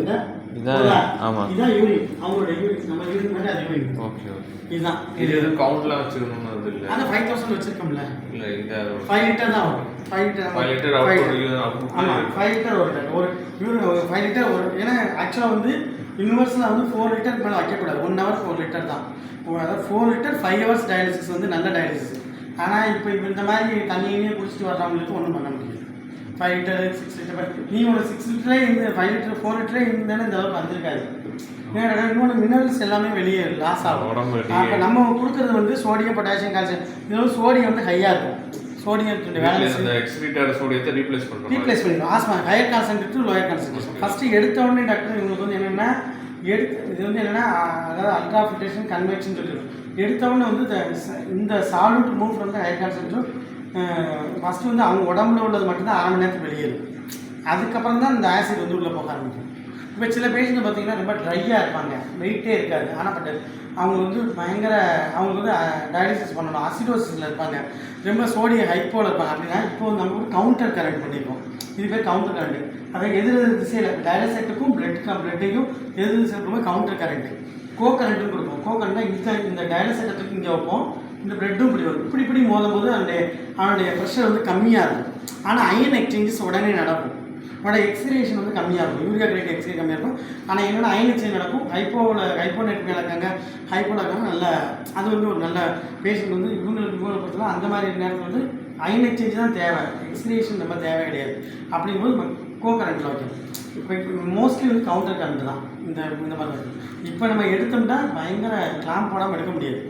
A: இதுதான் யூரின், அவங்களோட யூரின். நம்ம யூரின் மாதிரி அது யூரின்.
B: ஓகே,
A: இதுதான்.
B: இது எது கவுண்ட்லாம் வச்சுக்கணும்னு அது இல்லை.
A: ஆனால் 5000 வச்சுருக்கோம்ல.
B: இல்லை, இந்த
A: 5 லிட்டர் தான் வரும். 5 லிட்டர்
B: ஆமாம்,
A: 5 லிட்டர் ஒரு யூரின் 5 லிட்டர் ஒரு. ஏன்னா ஆக்சுவலாக வந்து யூனிவர்ஸில் வந்து 4 லிட்டர் மேலே வைக்கக்கூடாது. 1 hour 4 லிட்டர் தான். அதாவது 4 லிட்டர் 5 hours டயாலிசிஸ் வந்து நல்ல டயாலிசிஸ். ஆனால் இப்போ இந்த மாதிரி தண்ணியே குடிச்சிட்டு வர்றவங்களுக்கு ஒன்றும் பண்ண முடியாது. 5 லிட்டர் 6 லிட்டர் நீ ஒரு 6 லிட்டரே இந்த 5 லிட்டர் 4 லிட்டரே இருந்தாலும் இந்த அளவுக்கு வந்திருக்காது. ஏன்னா இன்னொன்று மினரல்ஸ் எல்லாமே வெளியே லாஸ் ஆகும். அப்போ நம்ம கொடுக்குறது வந்து சோடியம், பொட்டாசியம், கால்சியம். இது வந்து சோடியம் வந்து ஹையாக இருக்கும். சோடியத்துடைய வேலை
B: சோடியத்தை ரீப்ளேஸ்
A: பண்ணிடும். Asthma higher concentrate, lower concentration. First எடுத்த உடனே டாக்டர் இவங்களுக்கு வந்து என்னென்னா இது வந்து என்னென்னா, அதாவது அல்ட்ரா ஃபில்ட்ரேஷன் கன்வெக்ஷன் சொல்லிடும். எடுத்தவொடனே வந்து இந்த சால்ட் மூவ் வந்து ஹையர் கான்சன்ட்ரேஷன் ஃபஸ்ட்டு வந்து அவங்க உடம்புல உள்ளது மட்டும்தான் 1/2 மணி நேரத்துக்கு வெளியேறும். அதுக்கப்புறம் தான் இந்த ஆசிட் வந்து உள்ளே போக ஆரம்பிக்கும். இப்போ சில பேஷண்ட் பார்த்தீங்கன்னா ரொம்ப ட்ரையாக இருப்பாங்க, வெயிட்டே இருக்காது. ஆனால் பட் அவங்க வந்து அவங்களுக்கு வந்து டயாலிசிஸ் பண்ணணும், அசிடோசிஸில் இருப்பாங்க, ரொம்ப சோடியம் ஹைப்போவில் இருப்பாங்க. அப்படின்னா இப்போ நம்ம வந்து கவுண்டர் கரண்ட் பண்ணியிருக்கோம். இது பேர் கவுண்டர் கரண்ட். அதாவது எதிர் திசையில் டயாலிசிஸுக்கும் பிளட்டையும் எதிர் திசையில் கவுண்டர் கரண்ட்டு. கரண்ட்டும் கொடுப்போம். கரண்ட்னா இந்த டயாலிசிஸுக்கு இங்கே வைப்போம், இந்த பிளட்டும் இப்படி வரும். இப்படி மோதும் போது அவனுடைய ப்ரெஷர் வந்து கம்மியாக இருக்கும். ஆனால் அயன் எக்ஸ்சேஞ்சஸ் உடனே நடக்கும். உடனே எக்ஸ்ரேஷன் வந்து கம்மியாக இருக்கும். யூரியா கிரேட் எக்ஸ்ரே கம்மியாக இருக்கும். ஆனால் என்னோட அயன் எக்ஸ்சேஞ்ச் நடக்கும். ஹைப்போநெட் மேலே இருக்காங்க, ஹைப்போவில் இருக்காங்க. நல்ல அது வந்து ஒரு நல்ல பேஷண்ட் வந்து இவங்களை பொறுத்தவரை அந்த மாதிரி நேரத்தில் வந்து அயன் எக்ஸ்சேஞ்ச் தான் தேவை. எக்ஸ்ரேஷன் ரொம்ப தேவை கிடையாது. அப்படிங்கும்போது கரண்ட்டில் வைக்கணும். இப்போ மோஸ்ட்லி வந்து கவுண்டர் கரண்ட் தான் இந்த மாதிரி. இப்போ நம்ம எடுத்தோம்னா பயங்கர கிளாம்ப் போடாமல் எடுக்க முடியாது.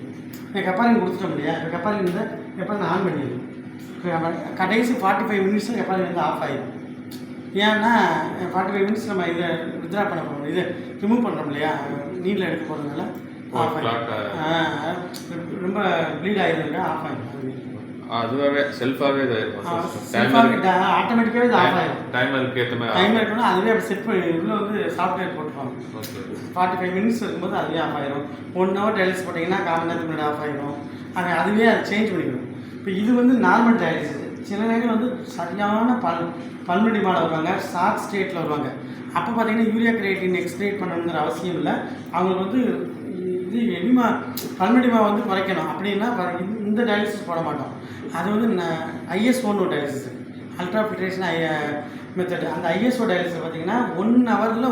A: கெப்பாரின் கொடுத்துட்டோம் இல்லையா? இப்போ கெப்பாரின் இருந்தால் கெப்பாரின் ஆன் பண்ணிடுது. இப்போ கடைசி 45 மினிட்ஸில் கெப்பாரின் வந்து ஆஃப் ஆகிடும். ஏன்னா 45 மினிட்ஸ் நம்ம இதை வித்ரா பண்ண போகிறோம், இதை ரிமூவ் பண்ணுறோம் இல்லையா? நீரில் எடுக்க போகிறதுனால ஆஃப் ஆகிடும். ரொம்ப ப்ளீட் ஆகிடுங்க, ஆஃப் ஆகிடும்.
B: அதுவாகவே செல்ஃபாகவே
A: ஆட்டோமேட்டிக்காகவே இது ஆஃப் ஆகிடும்.
B: டைமருக்கு ஏற்ற மாதிரி
A: டைமர் இருக்கணும். அதுவே அப்படி செட் பண்ணி உள்ள வந்து சாஃப்ட்வேர் போட்டுருவாங்க. 45 மினிட்ஸ் இருக்கும்போது அதுவே ஆஃப் ஆகிடும். 1 hour டயாலிசிஸ் போட்டிங்கன்னா 1/4 மணி நேரத்துக்கு முன்னாடி ஆஃப் ஆகிடும். அதுவே அதை சேஞ்ச் பண்ணிக்கணும். இப்போ இது வந்து நார்மல் டயாலிசிஸ். சில நேரம் வந்து சரியான பல்மடிமாவில் வருவாங்க, ஷார்ட் ஸ்டேட்டில் வருவாங்க. அப்போ பார்த்தீங்கன்னா யூரியா கிரியேட்டின் எக்ஸ்ட்ரேட் பண்ணணுங்கிற அவசியம் இல்லை. அவங்களுக்கு வந்து இது எடிமா பல்மடிமா வந்து குறைக்கணும் அப்படின்னா இந்த டயாலிசிஸ் போட மாட்டோம். அது வந்து ISO dialysis, ultra filtration method. அந்த ISO டயாலிசிஸ் பார்த்தீங்கன்னா 1 hourல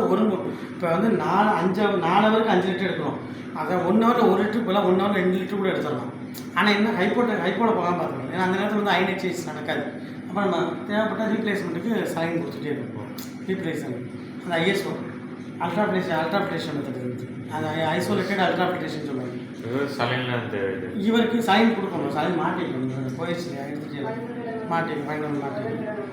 A: இப்போ வந்து 4 ஹவருக்கு 5 லிட்டர் எடுக்கிறோம். அதை 1 hourல 1 லிட்டருக்கு போல 1 hourல 2 லிட்டர் கூட எடுத்துடலாம். ஆனால் என்ன ஹைப்போவில் போகாமல் பார்த்துக்கணும். ஏன்னா அந்த நேரத்தில் வந்து அயன் எக்ஸ்சேஞ்ச் நடக்காது. அப்போ நம்ம தேவைப்பட்ட ரீப்ளேஸ்மெண்ட்டுக்கு சைன் கொடுத்துட்டே இருக்கும். ரீப்ளேஸ்மெண்ட் அந்த ISO அல்ட்ரா ஃபில்ட்ரேஷன் மெத்தட் இருக்குது. அந்த ஐசோலேட்டட் அல்ட்ரா ஃபில்ட்ரேஷன் சொல்லுவாங்க. இவருக்கு சைன் கொடுக்கணும், சைன் மாட்டிக்கணும். போயிடுச்சு எடுத்துட்டு மாட்டிக்கணும், ஃபைனல் மாட்டிக்கணும்.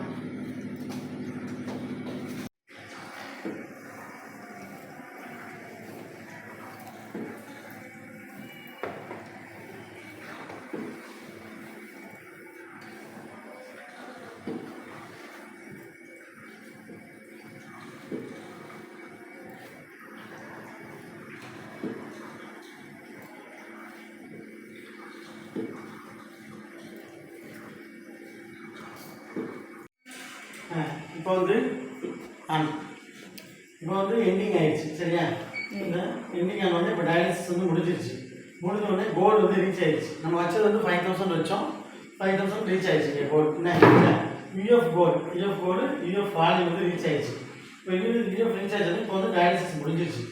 A: இப்போ வந்து ஆன். இப்போ வந்து எண்டிங் ஆயிடுச்சு சரியா. இந்த எண்டிங் ஆன் வந்து இப்போ டயாலிசிஸ் வந்து முடிஞ்சிருச்சு. முடிஞ்ச உடனே கோல் வந்து ரீச் ஆயிடுச்சு. நம்ம வச்சது வந்து 5000 வச்சோம். 5000 ரீச் ஆயிடுச்சு கோல். என்ன யூஎஃப் கோல் யூஎஃப் வால்யூம் வந்து ரீச் ஆயிடுச்சு. இப்போ யூஎஃப் ரீச் ஆயிடுச்சு. இப்போ வந்து டயாலிசிஸ் முடிஞ்சிருச்சு.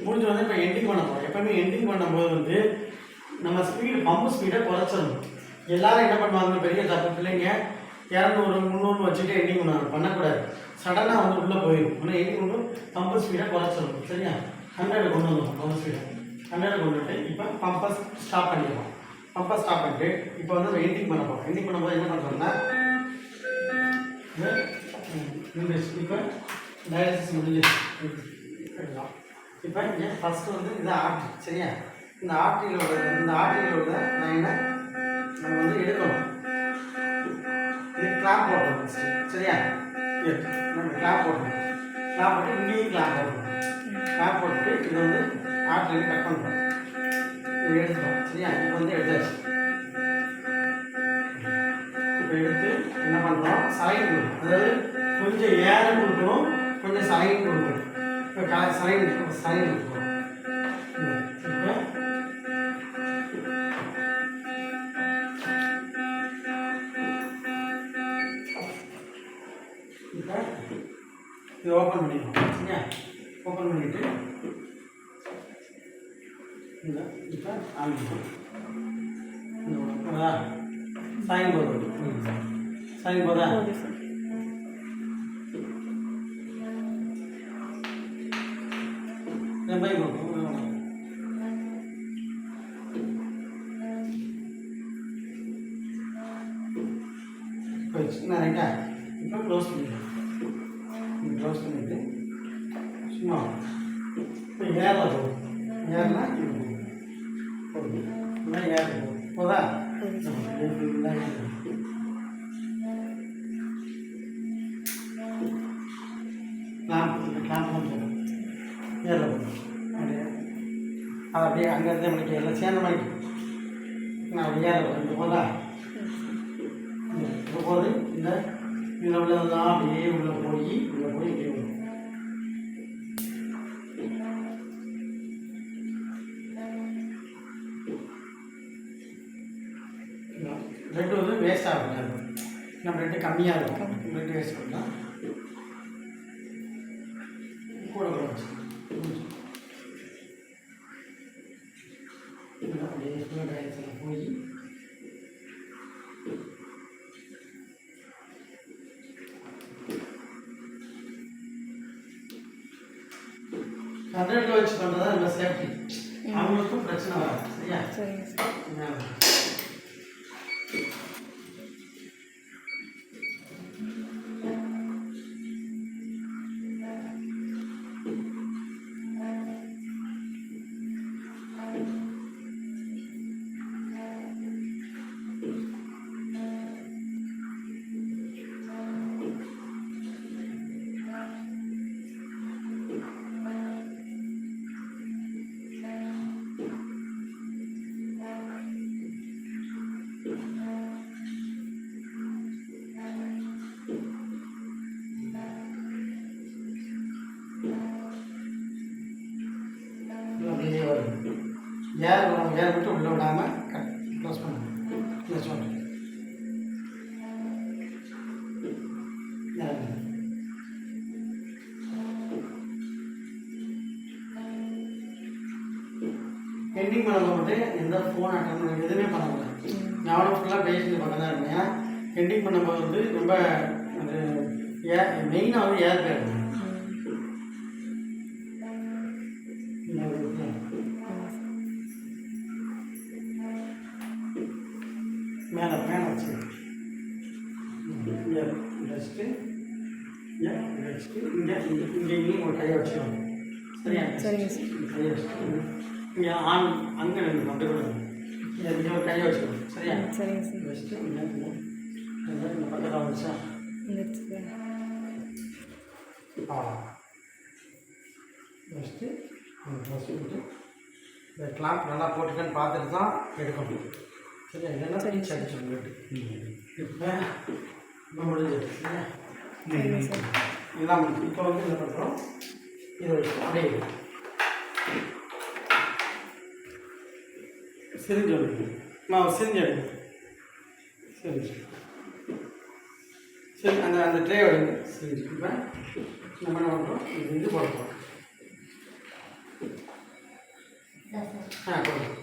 A: முடிஞ்ச உடனே இப்போ எண்டிங் பண்ண போகிறோம். எப்பவுமே எண்டிங் பண்ணும்போது வந்து நம்ம ஸ்பீடு பம்பு ஸ்பீடை குறைச்சிடணும். எல்லாரும் என்ன பண்ணுவாங்க, பெரிய தப்பு பிள்ளைங்க 200 300 வச்சுட்டு எண்டிங் பண்ணுவாங்க. பண்ணக்கூடாது. சடனாக வந்து உள்ளே போயிடும். ஆனால் எண்டிங் வந்து பம்பு ஸ்பீடை குறைச்சிடணும் சரியா. 100 கொண்டு வந்துடும் பம்பு ஸ்பீடை. 100 கொண்டு வந்துட்டு இப்போ பம்பை ஸ்டாப் பண்ணிடுவோம். பம்பை ஸ்டாப் பண்ணிட்டு இப்போ வந்து எண்டிங் பண்ண போகிறோம். எண்டிங் பண்ணும்போது என்ன பண்ணுறோம்னா இப்போ டயாலிசிஸ் முடிஞ்சிருச்சு. இப்போ இங்கே ஃபஸ்ட்டு வந்து இது ஆர்ட்ரி சரியா. இந்த ஆர்ட்ரியில் உள்ள லைனை நம்ம வந்து எடுக்கணும். இது கிளாப் போடணும் ஃபஸ்ட்டு சரியா. நம்ம கிளாப் போடணும். கிளாப் போட்டு இங்கேயும் கிளாப் போடணும். கிளாப் போட்டுட்டு இதை வந்து ஆர்ட்ரியில் கட் பண்ணுறோம். இதை எடுத்துட்டோம் சரியா. இப்போ வந்து எடுத்தாச்சு. இப்போ எடுத்து என்ன பண்ணுறோம், சலைன் கொடுக்கணும். அதாவது கொஞ்சம் ஏரம் கொடுக்கணும், கொஞ்சம் சலைன் கொடுக்கணும். இப்போ சலைன் கொடுக்கணும். இப்போ இது ஓப்பன் பண்ணிடுவோம் சரியா. ஓப்பன் பண்ணிவிட்டு இப்போ ஆன் போதா சாயம் போதும். சாயம் போதா பை போயிடுச்சு ரைட்டா. இப்போ க்ளோஸ் பண்ணிடுவோம். க்ளோஸ் பண்ணிவிட்டு சும்மா இப்போ ஏரில் போகும். ஏர்னா போகுது. இப்போதான் ஏரில் போகும் போதா. கிளாம்ப் போகும் ஏரில் போகும். அது அப்படியே அங்கேருந்து நம்மளுக்கு எல்லாம் சேர்ந்த மாதிரி நான் அப்படியே ஏரில் போகும் போதா. இப்போ போது இந்த இதில் உள்ளதெல்லாம் அப்படியே உள்ளே போய் இப்படி வரும். பிளட் வந்து வேஸ்ட் ஆகக்கூடாது. நம்ம பிளட்டு கம்மியாக இருக்கும். பிளட் வேஸ்ட் பண்ணால் கூட வச்சு அப்படியே டயத்தில் போய் ஹண்ட்ரட்ல வச்சு பண்ணுறதா நம்ம சேஃப்டி. அவங்களுக்கும் பிரச்சனை வராது சரியா. ஏர் விட்டு உள்ளே விடாமல் க்ளோஸ் பண்ணுங்கள். க்ளோஸ் பண்ணுங்கள். எண்டிங் பண்ணும்போது எந்த ஃபோன் அட்டன் எதுவுமே பண்ணக்கூடாது. ஞாபகம் ஃபுல்லாக பேசிட்டு பக்கம் தான் இருக்கும். ஏன்னா எண்டிங் பண்ணும்போது வந்து ரொம்ப அது மெயினாக வந்து ஏர் பேர் மேலே வச்சு இங்கே வச்சுட்டு இங்கேயும் ஒரு கையை வச்சுக்கணும் சரியா. கையை வச்சுட்டு இங்கே ஆண் அங்கே அப்படி கூட இங்கே ஒரு கையை வச்சுக்கணும் சரியா. வச்சுட்டு இந்த பக்கத்தில் வச்சா வச்சுட்டு வச்சுட்டு இந்த கிளாம்ப் நல்லா போட்டுக்கன்னு பார்த்துட்டு தான் எடுக்கணும் சரியா. இல்லைன்னா பீச் அடிச்சு சொல்லிட்டு இப்போ முடிஞ்சது சரியா.
C: சரிங்க சார்.
A: இதுதான் முடியும். இப்போ வந்து என்ன பண்ணுறோம், இதை வச்சு அப்படியே சிரிஞ்சு எடுக்கணும். நான் சிரிஞ்சு எடுக்கணும். சரி சரி, அந்த ட்ரே எடுங்க. சரி, இப்போ நம்ம என்ன பண்ணுறோம், இது போட போகிறோம். போடுறோம்.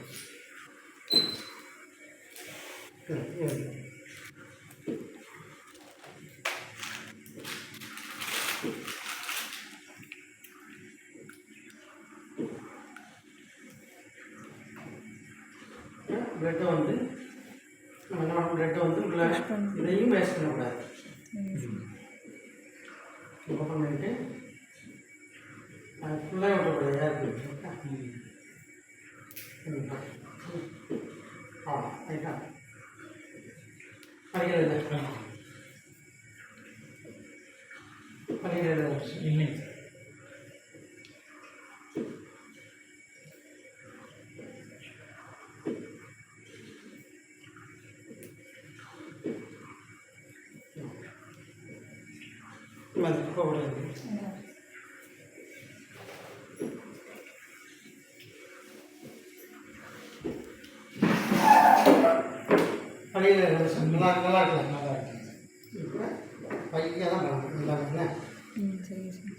A: ப்ரெட்டை வந்து நம்ம என்ன பண்ணணும், ப்ரெட்டை வந்து உள்ள இதையும் வேஸ்ட் பண்ணக்கூடாது. ஓப்பன் பண்ணிட்டு அது ஃபுல்லாக விட்டக்கூடாது. ஏர் ரைட்டா படிக்கிறது இல்லைங்க. பள்ளியில் நல்லா நல்லா இருக்கலாம், நல்லா இருக்கு. இப்போ பைக்காக தான் பண்ணணும். நல்லா இருக்குண்ணே.
C: சரிங்க சார்.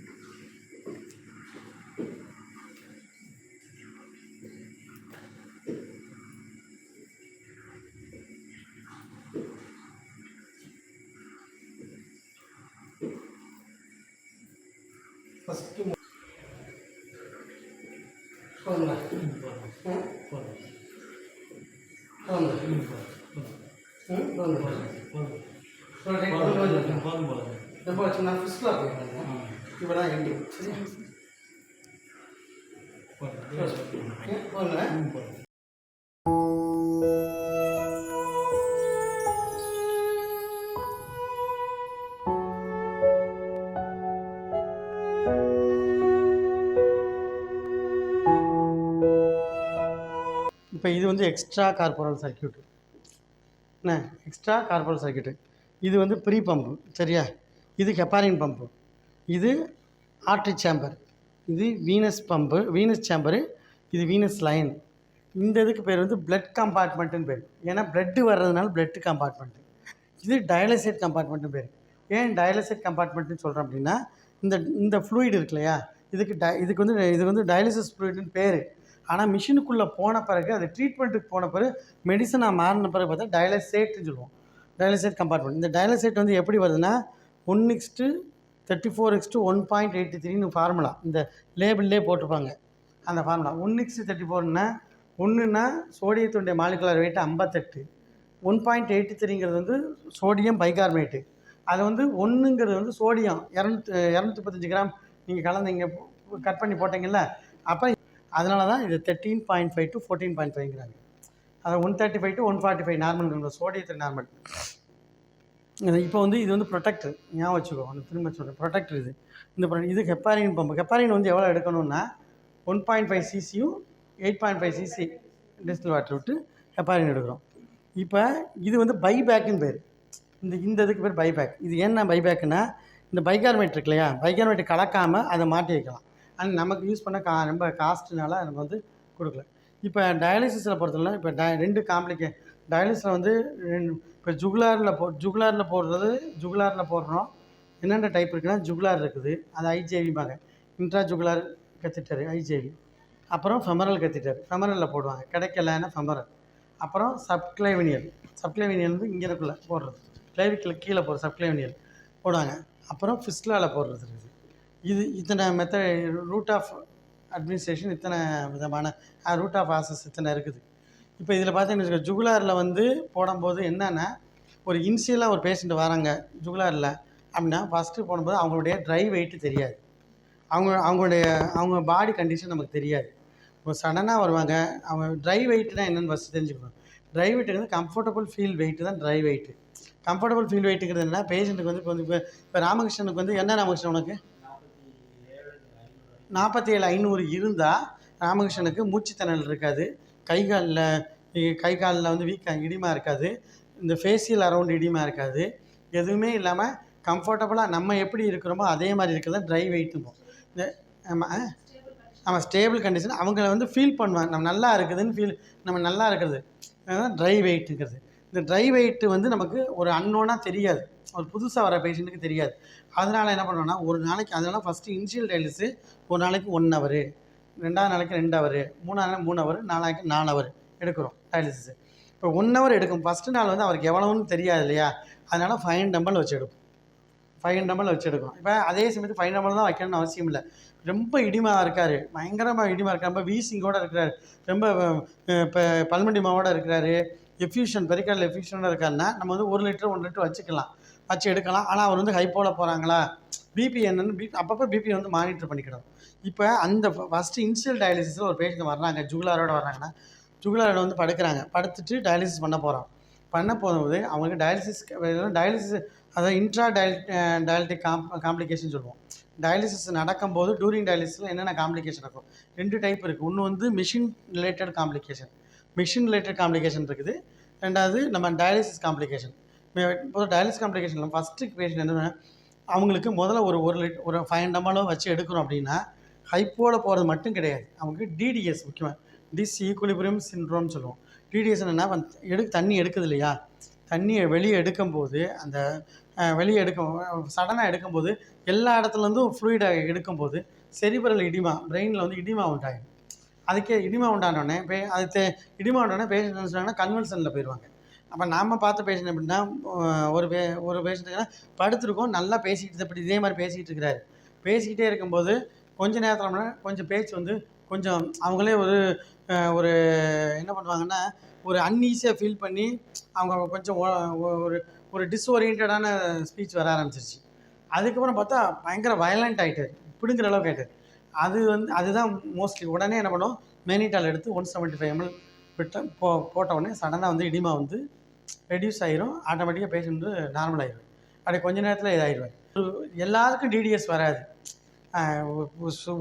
A: ஃபஸ்ட்டு போதுங்களா? ரொம்ப நான் ஃபிஸ்லாக போயிருந்தேன். இப்போ தான் எண்டி போதுங்களா? இப்போ இது வந்து எக்ஸ்ட்ரா கார்போரல் சர்க்கியூட் என்ன, எக்ஸ்ட்ரா கார்போரல் சர்க்கியூட்டு. இது வந்து ப்ரீ பம்பு, சரியா? இது ஹெப்பாரின் பம்பு, இது ஆர்ட்ரி சேம்பர், இது வீனஸ் பம்பு, வீனஸ் சேம்பரு, இது வீனஸ் லைன். இந்த இதுக்கு பேர் வந்து பிளட் கம்பார்ட்மெண்ட்டுன்னு பேர். ஏன்னா பிளட்டு வர்றதுனால பிளட் கம்பார்ட்மெண்ட்டு. இது டயாலிசிஸ் கம்பார்ட்மெண்ட்டுன்னு பேர். ஏன் டயாலிசிஸ் கம்பார்ட்மெண்ட்டுன்னு சொல்கிறோம் அப்படின்னா, இந்த ஃப்ளூயிட் இருக்கு இல்லையா, இதுக்கு வந்து டயாலிசிஸ் ஃப்ளூயிட்னு பேர். ஆனால் மிஷினுக்குள்ளே போன பிறகு, அது ட்ரீட்மெண்ட்டுக்கு போன பிறகு, மெடிசனாக மாறின பிறகு பார்த்தா டயாலிசேட்னு சொல்லுவோம். Dialysate compartment. இந்த டயாலிசேட் வந்து எப்படி வருதுன்னா 1:34:1.83ன்னு ஃபார்முலா இந்த லேபிள்லே போட்டிருப்பாங்க. அந்த ஃபார்முலா 1:34ன்னா, ஒன்றுனா சோடியத்துடைய மாலிகுலர் வெயிட் 58, 1.83ங்கிறது வந்து சோடியம் பைகார்பனேட்டு. அது வந்து 1ங்கிறது வந்து சோடியம் 235 கிராம் நீங்கள் கலந்தீங்க, கட் பண்ணி போட்டிங்கல்ல, அப்போ அதனால தான் இது 13.5 to 14.5ங்கிறாங்க. அது 135 to 145 நார்மல், சோடியத்துக்கு நார்மல். இப்போ வந்து இது வந்து ப்ரொடெக்டர், ஞாபகம் வச்சுக்கோ. அந்த திரும்ப சொல்கிறேன், ப்ரொடெக்டர் இது. இது ஹெப்பாரின் பம்பு. ஹெப்பாரின் வந்து எவ்வளோ எடுக்கணும்னா 1.5 cc-யும் 8.5 cc டிஸ்டில் வாட்டர் விட்டு ஹெப்பாரின் எடுக்கிறோம். இப்போ இது வந்து பைபேக்குன்னு பேர். இந்த இதுக்கு பேர் பைபேக். இது என்ன பைபேக்குன்னா, இந்த பைகார்பனேட் இருக்கு இல்லையா, பைகார்பனேட் கலக்காமல் அதை மாட்டி வைக்கலாம். ஆனால் நமக்கு யூஸ் பண்ண ரொம்ப காஸ்ட்னால நம்ம வந்து கொடுக்கல. இப்போ டயாலிசிஸில் பொறுத்தவரை இப்போ ரெண்டு டயாலிசிஸில் வந்து இப்போ ஜுகுலாரில் போடுறோம். என்னென்ன டைப் இருக்குன்னா, ஜுகுலார் இருக்குது, அது ஐஜேவிம்பாங்க. Intra jugular catheter ஐஜேவி. அப்புறம் ஃபெமரல் கத்திட்டர், ஃபெமரலில் போடுவாங்க. கிடைக்கலன்னா ஃபெமரல். அப்புறம் சப்க்ளைவினியல் வந்து இங்கே இருக்குள்ள போடுறது, கிளைவிக்கில் கீழே போடுற சப்க்ளைவினியல் போடுவாங்க. அப்புறம் ஃபிஸ்லாவில் போடுறது இருக்குது. இத்தனை ரூட் ஆஃப் அட்மினிஸ்ட்ரேஷன், இத்தனை விதமான ரூட் ஆஃப் ஆசஸ் இத்தனை இருக்குது. இப்போ இதில் பார்த்தீங்கன்னா, ஜுகுலாரில் வந்து போடும்போது என்னென்னா, ஒரு இனிஷியலாக ஒரு பேஷண்ட் வராங்க ஜுகுலாரில் அப்படின்னா, ஃபஸ்ட்டு போடும்போது அவங்களுடைய ட்ரை வெயிட்டு தெரியாது, அவங்க பாடி கண்டிஷன் நமக்கு தெரியாது. இப்போ சடனாக வருவாங்க, அவங்க ட்ரை வெயிட்னா என்னென்னு ஃபஸ்ட்டு தெரிஞ்சுக்கணும். ட்ரை வெயிட்டுங்கிறது கம்ஃபர்டபுள் ஃபீல் வெயிட்டு தான் ட்ரை வெயிட்டு. கம்ஃபர்டபுள் ஃபீல் வெயிட்டுங்கிறது என்ன, பேஷண்ட்டுக்கு வந்து இப்போ ராமகிருஷ்ணனுக்கு வந்து என்ன, ராமகிருஷ்ணன் உனக்கு 47,500 இருந்தால் ராமகிருஷ்ணனுக்கு மூச்சுத்திணறல் இருக்காது, கை காலில் வந்து இடிமா இருக்காது, இந்த ஃபேஷியல் அரவுண்ட் இடிமா இருக்காது, எதுவுமே இல்லாமல் கம்ஃபர்டபுளாக நம்ம எப்படி இருக்கிறோமோ அதே மாதிரி இருக்கிறது ட்ரை வெயிட்டும்போம். இந்த நம்ம ஸ்டேபிள் கண்டிஷன் அவங்கள வந்து ஃபீல் பண்ணுவாங்க. நம்ம நல்லா இருக்குதுன்னு நம்ம நல்லா இருக்கிறது அதுதான் ட்ரை வெயிட்டுங்கிறது. இந்த ட்ரை வெயிட்டு வந்து நமக்கு ஒரு அன்னோனாக தெரியாது, ஒரு புதுசாக வர பேஷண்ட்டுக்கு தெரியாது. அதனால் என்ன பண்ணுவோன்னா ஒரு நாளைக்கு அதனால் ஃபஸ்ட்டு இனிஷியல் டயாலிசிஸு ஒரு நாளைக்கு 1 ஹவரு, 2வது நாளைக்கு 2 ஹவரு, 3வது நாளைக்கு 3 ஹவரு, 4 ஹவர் எடுக்கிறோம் டயாலிசிஸு. இப்போ 1 ஹவர் எடுக்கும். ஃபஸ்ட்டு நாள் வந்து அவருக்கு எவ்வளோன்னு தெரியாது இல்லையா, அதனால் 5 டம்பல் வச்சு எடுப்போம். 5 டம்பல் வச்சு எடுக்கணும். இப்போ அதே சமயத்துக்கு 5 டம்பல் தான் வைக்கணும்னு அவசியம் இல்லை. ரொம்ப இடிமா இருக்கார், பயங்கரமாக இடிமா இருக்கார், ரொம்ப வீசிங்கோடு இருக்கிறார், ரொம்ப இப்போ பல்மடிமாவோடு இருக்கிறாரு, எஃப்யூஷன் பெரிகார்டியல் எஃப்யூஷனோட இருக்காருன்னா நம்ம வந்து 1 லிட்டர் 1 லிட்டர் வச்சு எடுக்கலாம். ஆனால் அவர் வந்து ஹைப்போவில் போகிறாங்களா, பிபி என்னன்னு அப்பப்போ பிபி வந்து மானிட்டர் பண்ணிக்கிடும். இப்போ அந்த ஃபஸ்ட்டு இனிஷியல் டயாலிசிஸில் ஒரு பேஷண்ட் வர்றாங்க, ஜுகுலாரோடு வர்றாங்கன்னா, ஜுகுலாரோட வந்து படுத்துட்டு டயாலிசிஸ் பண்ண போகும்போது அவங்களுக்கு டயாலிசிஸ் அதாவது இன்ட்ரா டயாலிட்டிக் காம்ப்ளிகேஷன் சொல்லுவோம். டயாலிசிஸ் நடக்கும்போது டூரிங் டயாலிசிஸில் என்னென்ன காம்ப்ளிகேஷன் இருக்கும், 2 டைப் இருக்குது. ஒன்று வந்து மிஷின் ரிலேட்டட் காம்ப்ளிகேஷன் இருக்குது, 2வது நம்ம டயாலிசிஸ் காம்ப்ளிகேஷன். இப்போ டயாலிசிஸ் காம்ப்ளிகேஷனில் ஃபஸ்ட்டு பேஷண்ட் என்னென்னா அவங்களுக்கு முதல்ல ஒரு 5 டம்பலும் வச்சு எடுக்கிறோம் அப்படின்னா ஹைப்போவில் போகிறது மட்டும் கிடையாது, அவங்களுக்கு டிடிஎஸ் முக்கியமாக டிஸ்ஈக்குலிபிரியம் சிண்ட்ரோம்னு சொல்லுவோம். டிடிஎஸ் என்னென்னா தண்ணி எடுக்குது இல்லையா, தண்ணியை வெளியே எடுக்கும்போது அந்த சடனாக எடுக்கும்போது எல்லா இடத்துலேருந்தும் ஃப்ளூயிடை எடுக்கும்போது செரிப்ரல் இடிமா, பிரெயினில் வந்து இடிமா உண்டாகும். அதுக்கே இடிமா உண்டானோடனே இடிமா உண்டானே பேஷண்ட் என்ன சொன்னாங்கன்னா கன்வல்சனில் போயிடுவாங்க. அப்போ நாம் பார்த்த பேஷண்ட் எப்படின்னா ஒரு பேஷண்ட்டுன்னா படுத்துருக்கோம், நல்லா பேசிக்கிட்டு இதே மாதிரி பேசிக்கிட்டு இருக்கிறாரு. பேசிக்கிட்டே இருக்கும்போது கொஞ்ச நேரத்தில் கொஞ்சம் பேச்சு வந்து கொஞ்சம் அவங்களே ஒரு என்ன பண்ணுவாங்கன்னா ஒரு அன்ஈஸியாக ஃபீல் பண்ணி அவங்க கொஞ்சம் ஒரு டிஸ்ஓரியன்டான ஸ்பீச் வர ஆரம்பிச்சிருச்சு. அதுக்கப்புறம் பார்த்தா பயங்கர வயலண்ட் ஆகிட்டார், பிடுங்குற அளவுக்கு ஆகிட்டார். அதுதான் மோஸ்ட்லி உடனே என்ன பண்ணுவோம், மேனிட்டால் எடுத்து 175 ml போட்ட உடனே சடனாக வந்து இடிமா வந்து ரெடியூஸ் ஆகிரும், ஆட்டோமேட்டிக்காக பேஷண்ட் வந்து நார்மல் ஆகிடும். அப்படி கொஞ்ச நேரத்தில் இதாகிடுவார். எல்லாருக்கும் டிடிஎஸ் வராது,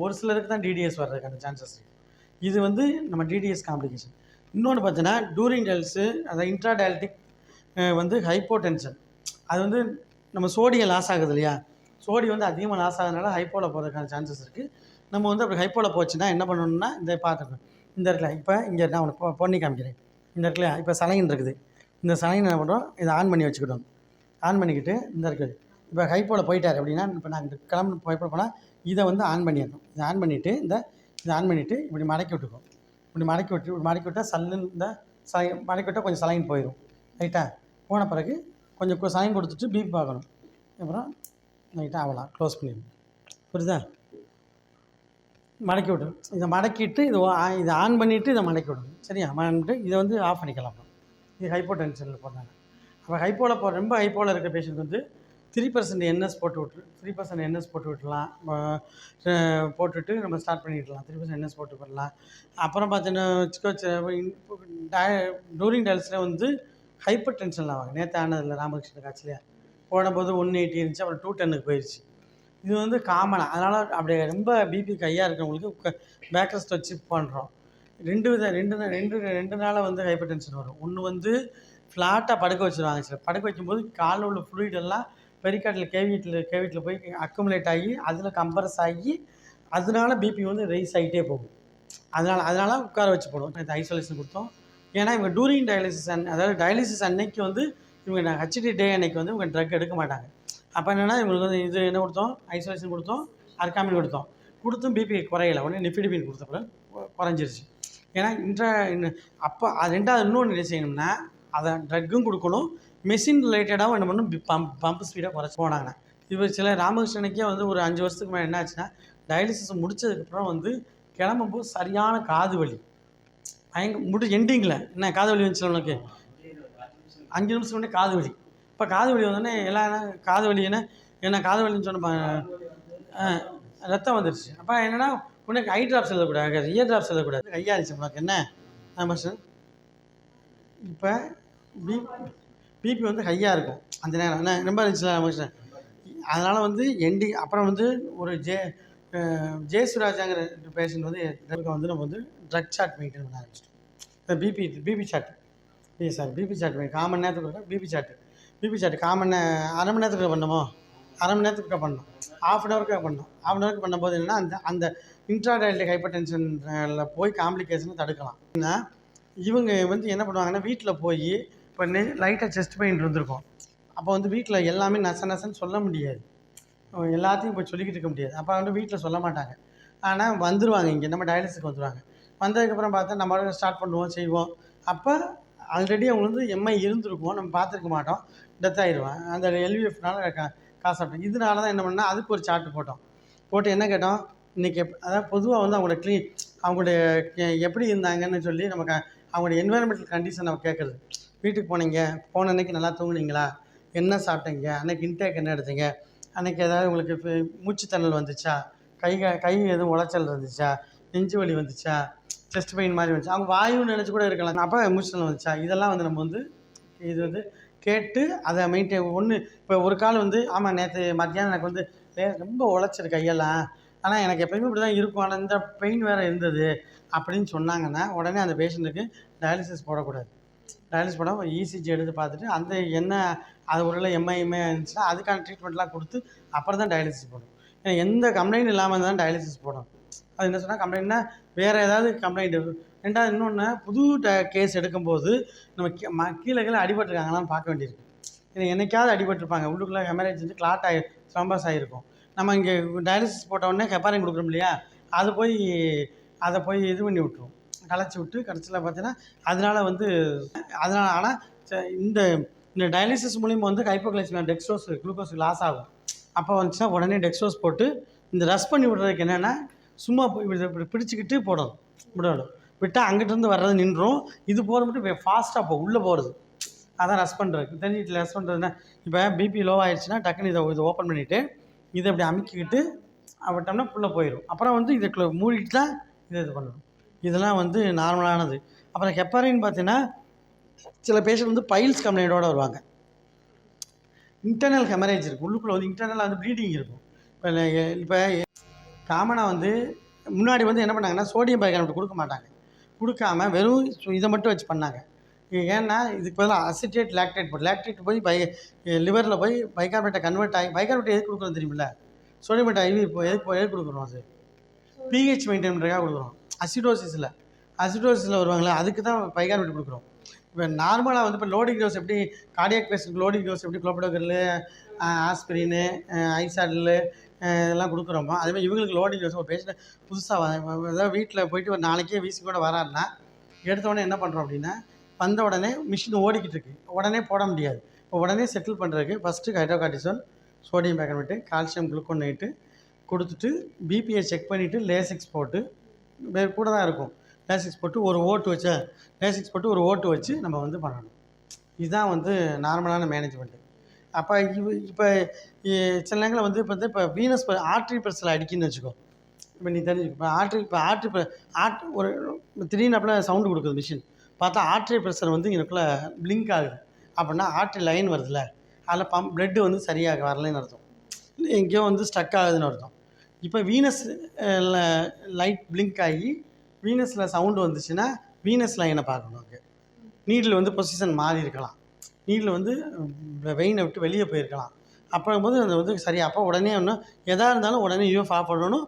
A: ஒரு சிலருக்கு தான் டிடிஎஸ் வர்றதுக்கான சான்சஸ் இருக்குது. இது வந்து நம்ம டிடிஎஸ் காம்ப்ளிகேஷன். இன்னொன்று பார்த்தீங்கன்னா டூரிங் டயாலிசிஸ் அதாவது இன்ட்ரா டயாலிட்டிக் வந்து ஹைப்போடென்ஷன். அது வந்து நம்ம சோடியம் லாஸ் ஆகுது இல்லையா, சோடியம் வந்து அதிகமாக லாஸ் ஆகிறதுனால ஹைப்போவில் போகிறதுக்கான சான்சஸ் இருக்குது. நம்ம வந்து அப்படி ஹைப்போவில் போச்சுன்னா என்ன பண்ணணும்னா இந்த பார்த்துக்கணும், இந்த இடத்துல இப்போ இங்கே நான் உனக்கு பொண்ணி காமிக்கிறேன், இந்த இடத்துல இப்போ சலைன் இருக்குது, இந்த சலைன் என்ன பண்ணுறோம், இதை ஆன் பண்ணி வச்சுக்கிட்டோம். ஆன் பண்ணிக்கிட்டு இந்த இருக்குது இப்போ ஹைப்போவில் போயிட்டார் அப்படின்னா இப்போ நாங்கள் கிளம்பு ஹைப்போவில் போனால் இதை வந்து ஆன் பண்ணிடணும். இதை ஆன் பண்ணிவிட்டு இதை ஆன் பண்ணிவிட்டு இப்படி மடக்கி விட்டுக்கோம். இப்படி மடக்கி விட்டால் சல்லுன்னு இந்த மடக்கி விட்டால் கொஞ்சம் சலைன் போயிடும். ரைட்டாக போன பிறகு கொஞ்சம் சலைன் கொடுத்துட்டு பிபி பார்க்கணும். அப்புறம் ரைட்டாக அவ்வளோ க்ளோஸ் பண்ணிடணும். புரியுதா, மடக்கி விட்டு இதை மடக்கிட்டு இதை ஆன் பண்ணிவிட்டு இதை மடக்கி விடணும். சரியா, பண்ணிட்டு இதை வந்து ஆஃப் பண்ணிக்கலாம். இது ஹைப்போ டென்ஷனில் போடுறாங்க. அப்போ ஹைப்போவில் ரொம்ப ஹைப்போவில் இருக்கிற பேஷண்ட் வந்து 3% NS போட்டு விட்டுலாம், போட்டுட்டு நம்ம ஸ்டார்ட் பண்ணிடலாம். 3% NS போட்டு பண்ணலாம். அப்புறம் பார்த்தீங்கன்னா டூரிங் டயாலிசிஸில் வந்து ஹைப்பர் டென்ஷனில் ஆவாங்க. நேற்று ஆனதில்லை ராமகிருஷ்ணன் காட்சியில் போடும்போது 180 இருந்துச்சு, அப்புறம் 210க்கு போயிடுச்சு. இது வந்து காமனாக, அதனால் அப்படியே ரொம்ப பிபி கையாக இருக்கிறவங்களுக்கு பேக் ரெஸ்ட் வச்சு பண்ணுறோம். ரெண்டு நாளாக வந்து ஹைப்பர் டென்ஷன் வரும். ஒன்று வந்து ஃப்ளாட்டாக படுக்க வச்சுருவாங்க. சில படுக்க வைக்கும்போது காலில் உள்ள ஃப்ளூயிட் எல்லாம் பெரிகார்டியல் கேவிட்டில் போய் அக்குமுலேட் ஆகி அதில் கம்ப்ரஸ் ஆகி அதனால பிபி வந்து ரைஸ் ஆகிட்டே போகும். அதனால் உட்கார வச்சு போடுவோம். இது ஐசோலேஷன் கொடுத்தோம். ஏன்னா இவங்க டூரிங் டயாலிசிஸ் அதாவது டயாலிசிஸ் அன்னைக்கு வந்து இவங்க ஹெச்டி டே அன்னைக்கு வந்து இவங்க ட்ரக் எடுக்க மாட்டாங்க. அப்போ என்னென்னா இவங்களுக்கு வந்து இது என்ன கொடுத்தோம், ஐசோலேஷன் கொடுத்தோம், அர்காமின் கொடுத்தும் பிபி குறையலை. உடனே நிஃபிடிபின் கொடுத்தப்போ குறைஞ்சிருச்சு. ஏன்னா அப்போ அது ரெண்டாவது இன்னொன்று என்ன செய்யணும்னா அதை ட்ரக்கும் கொடுக்கணும், மெஷின் ரிலேட்டடாகவும் என்ன பண்ணணும், பம்ப் ஸ்பீடாக குறைச்சி போனாங்க. இப்போ சில ராமகிருஷ்ணனுக்கே வந்து ஒரு 5 வருஷத்துக்கு மேலே என்ன ஆச்சுன்னா டயாலிசிஸ் முடிச்சதுக்கப்புறம் வந்து கிளம்பும்போது சரியான காது வலி, எண்டிங்கில் என்ன காது வலி வந்துச்சு உனக்கு 5 நிமிஷம் முன்னே காது வலி. இப்போ காது வலி வந்தோடனே எல்லாம் காது வலி என்ன காது வலின்னு சொன்ன ரத்தம் வந்துடுச்சு. அப்போ என்னென்னா உனக்கு ஐ ட்ராப்ஸ் எழுதக்கூடாது, இயர் ட்ராப்ஸ் எழுதக்கூடாது, கையாக இருந்துச்சு உனக்கு என்ன ராமகிருஷ்ணன். இப்போ பிபி வந்து ஹையாக இருக்கும் அந்த நேரம், என்ன ரொம்ப இருந்துச்சுல ராமகிருஷ்ணன். அதனால் வந்து அப்புறம் வந்து ஒரு ஜெயசுராஜாங்கிற பேஷண்ட் வந்து நம்ம வந்து ட்ரக் சார்ட் மெயின்டைன் பண்ண ஆரம்பிச்சிட்டோம். BP chart BP chart common நேரத்துக்கு பிபி சார்ட் காமன் அரை மணி நேரத்துக்கு பண்ணமோ அரை மணி நேரத்துக்கு பண்ணணும், ஆஃப் அன் ஹவருக்கு பண்ணணும். ஆஃப் அன் ஹவருக்கு பண்ணும்போது என்னென்னா அந்த அந்த இன்ட்ராடயலிக் ஹைப்பர் டென்ஷனில் போய் காம்ப்ளிகேஷனை தடுக்கலாம். ஏன்னா இவங்க வந்து என்ன பண்ணுவாங்கன்னா, வீட்டில் போய் இப்போ லைட்டாக செஸ்ட் பெயின் இருந்திருக்கும். அப்போ வந்து வீட்டில் எல்லாமே நசன்னு சொல்ல முடியாது, எல்லாத்தையும் போய் சொல்லிக்கிட்டு இருக்க முடியாது. அப்போ வந்து வீட்டில் சொல்ல மாட்டாங்க. ஆனால் வந்துடுவாங்க, இங்கே நம்ம டயாலிசிஸ்க்கு வந்துடுவாங்க. வந்ததுக்கப்புறம் பார்த்தா நம்ம ஸ்டார்ட் பண்ணுவோம், செய்வோம். அப்போ ஆல்ரெடி அவங்க வந்து எம்ஐ இருந்திருக்கும், நம்ம பார்த்துருக்க மாட்டோம், டெத் ஆகிடுவான். அந்த எல்விஎஃப்னால காசு சாப்பிட்டோம். இதனால தான் என்ன பண்ணால் அதுக்கு ஒரு சார்ட்டு போட்டு என்ன கேட்டோம், இன்றைக்கி அதாவது பொதுவாக வந்து அவங்களுடைய எப்படி இருந்தாங்கன்னு சொல்லி நமக்கு அவங்களுடைய என்வைரன்மெண்டல் கண்டிஷன் நம்ம கேட்குறது. வீட்டுக்கு போன அன்றைக்கி நல்லா தூங்குனீங்களா, என்ன சாப்பிட்டீங்க, அன்றைக்கி இன்டேக் என்ன எடுத்தீங்க, அன்றைக்கி ஏதாவது உங்களுக்கு மூச்சுத்திணறல் வந்துச்சா, கை எதுவும் உளைச்சல் இருந்துச்சா, நெஞ்சு வலி வந்துச்சா, செஸ்ட் பெயின் மாதிரி வந்துச்சு, அவங்க வாயுன்னு நினச்சி கூட இருக்கலாம், அப்போ மூச்சுத்திணறல் வந்துச்சா, இதெல்லாம் வந்து நம்ம வந்து இது வந்து கேட்டு அதை மெயின்டைன் இப்போ ஒரு கால் வந்து ஆமாம் நேற்று மத்தியானம் எனக்கு வந்து ரொம்ப உழைச்சிருக்கு கையெல்லாம், ஆனால் எனக்கு எப்போயுமே இப்படி தான் இருக்கும், ஆனால் இந்த பெயின் வேறு இருந்தது அப்படின்னு சொன்னாங்கன்னா உடனே அந்த பேஷண்ட்டுக்கு டயாலிசிஸ் போடக்கூடாது. டயாலிசிஸ் போடாமல் இசிஜி எடுத்து பார்த்துட்டு அந்த என்ன அது ஒரு எம்ஐஎம்ஏ இருந்துச்சுன்னா அதுக்கான ட்ரீட்மெண்ட்லாம் கொடுத்து அப்புறம் தான் டயாலிசிஸ் போடணும். ஏன்னா எந்த கம்ப்ளைண்ட் இல்லாமல் தான் டயாலிசிஸ் போடணும். அது என்ன சொன்னால் கம்ப்ளைண்ட்னா வேறு ஏதாவது கம்ப்ளைண்ட். ரெண்டாவது இன்னொன்று, புது கேஸ் எடுக்கும்போது நம்ம கீழே அடிபட்டுருக்காங்களான்னு பார்க்க வேண்டியிருக்கு. ஏன்னா என்னைக்காவது அடிபட்டிருப்பாங்க, உள்ளுக்குள்ளே ஹெமரேஜ் வந்து கிளாட் த்ரோம்பஸ் ஆகிருக்கும். நம்ம இங்கே டயாலிசிஸ் போட்ட உடனே ஹெப்பாரின் கொடுக்குறோம் இல்லையா, அதை போய் இது பண்ணி விட்ருவோம், கலைச்சி விட்டு கடைசியில் பார்த்தீங்கன்னா அதனால் ஆனால் இந்த டயாலிசிஸ் மூலிமா வந்து ஹைப்போகிளைசமியா குளுக்கோஸ் லாஸ் ஆகும். அப்போ வந்துச்சுன்னா உடனே டெக்ஸ்ட்ரோஸ் போட்டு இந்த ரஷ் பண்ணி விடுறதுக்கு என்னென்னா சும்மா இப்படி பிடிச்சிக்கிட்டு விடணும். விட்டால் அங்கிட்டிருந்து வர்றது நின்றும், இது போகிற மட்டும் ஃபாஸ்ட்டாக உள்ளே போகிறது, அதான் ரஷ் பண்ணுறதுக்கு தெரிஞ்சுட்டு. ரஷ் பண்ணுறதுன்னா இப்போ பிபி லோ ஆகிடுச்சுன்னா டக்குன்னு இதை ஓப்பன் பண்ணிவிட்டு இதை அப்படி அமுக்கிக்கிட்டு விட்டோம்னா உள்ளே போயிடும். அப்புறம் வந்து இதை மூடிட்டு தான் இது பண்ணணும். இதெல்லாம் வந்து நார்மலானது. அப்புறம் ஹெப்பாரின் பார்த்தீங்கன்னா சில பேஷண்ட் வந்து பைல்ஸ் கம்ப்ளைண்ட்டோடு வருவாங்க. இன்டர்னல் ஹெமரேஜ் இருக்குது, உள்ளுக்குள்ளே வந்து இன்டர்னலாக வந்து ப்ளீடிங் இருக்கும். இப்போ காமனாக வந்து முன்னாடி வந்து என்ன பண்ணாங்கன்னா சோடியம் பைகார்பனேட் கொடுக்க மாட்டாங்க, கொடுக்காம வெறும் இதை மட்டும் வச்சு பண்ணாங்க. ஏன்னா இதுக்கு பதிலாக அசிட்டேட் லாக்டேட் போய் லிவரில் போய் பைகார்பனேட்டை கன்வெர்ட் ஆகி பைகார்பனேட் எதுக்கு கொடுக்குறோம் தெரியுமில்ல, சோடியம் ஐவி இப்போ எதுக்கு கொடுக்குறோம், அது பிஹெச் மெயின்டைன் பண்ணுறதுக்காக கொடுக்குறோம். அசிடோசிஸில் வருவாங்களே அதுக்கு தான் பைகார்பனேட் கொடுக்குறோம். இப்போ நார்மலாக வந்து இப்போ லோடிங் டோஸ் எப்படி கார்டியாக் பேஷண்ட் லோடிங் டோஸ் எப்படி குளோபடோகிரில் ஆஸ்பிரின் ஐசாடில் இதெல்லாம் கொடுக்குறோமோ அதேமாதிரி இவங்களுக்கு லோடிங் டோஸ். ஒரு பேஷண்ட் புதுசாக ஏதாவது வீட்டில் போயிட்டு ஒரு நாளைக்கே வீசி கூட வராருன்னா எடுத்தோடனே என்ன பண்ணுறோம் அப்படின்னா, வந்த உடனே மிஷின் ஓடிக்கிட்டு இருக்கு, உடனே போட முடியாது. இப்போ உடனே செட்டில் பண்ணுறதுக்கு first hydrocortisone, sodium bicarbonate, calcium gluconate கொடுத்துட்டு பிபியை செக் பண்ணிவிட்டு லேசிக்ஸ் போட்டு கூட தான் இருக்கும், லேசிக்ஸ் போட்டு ஒரு ஓட்டு வச்சு நம்ம வந்து பண்ணணும். இதுதான் வந்து நார்மலான மேனேஜ்மெண்ட்டு. அப்போ இப்போ சில நேரங்களில் வந்து இப்போ வீனஸ் ஆர்ட்ரி ப்ரெஷரில் அடிக்குன்னு வச்சுக்கோ. இப்போ நீ தெரிஞ்சுக்கோ, இப்போ ஆர்ட்ரி ஒரு திடீர்னு அப்படியே சவுண்டு கொடுக்குது மிஷின், பார்த்தா ஆர்ட்ரி ப்ரெஷர் வந்து எனக்குள்ளே பிளிங்க் ஆகுது. அப்படின்னா ஆர்ட்ரி லைன் வருதுல்ல, அதில் பிளட்டு வந்து சரியாக வரலைன்னு அர்த்தம், எங்கேயோ வந்து ஸ்டக் ஆகுதுன்னு அர்த்தம். இப்போ வீனஸ் லைட் பிளிங்க் ஆகி வீனஸில் சவுண்டு வந்துச்சுன்னா வீனஸ் லைனை பார்க்கணும். அங்கே நீடில் வந்து பொசிஷன் மாறி இருக்கலாம், நீடில் வந்து வெயினை விட்டு வெளியே போயிருக்கலாம். அப்போது அது வந்து சரியாக அப்போ உடனே ஒன்று எதாக இருந்தாலும் உடனே யூஎஃப் ஆஃப் பண்ணணும்,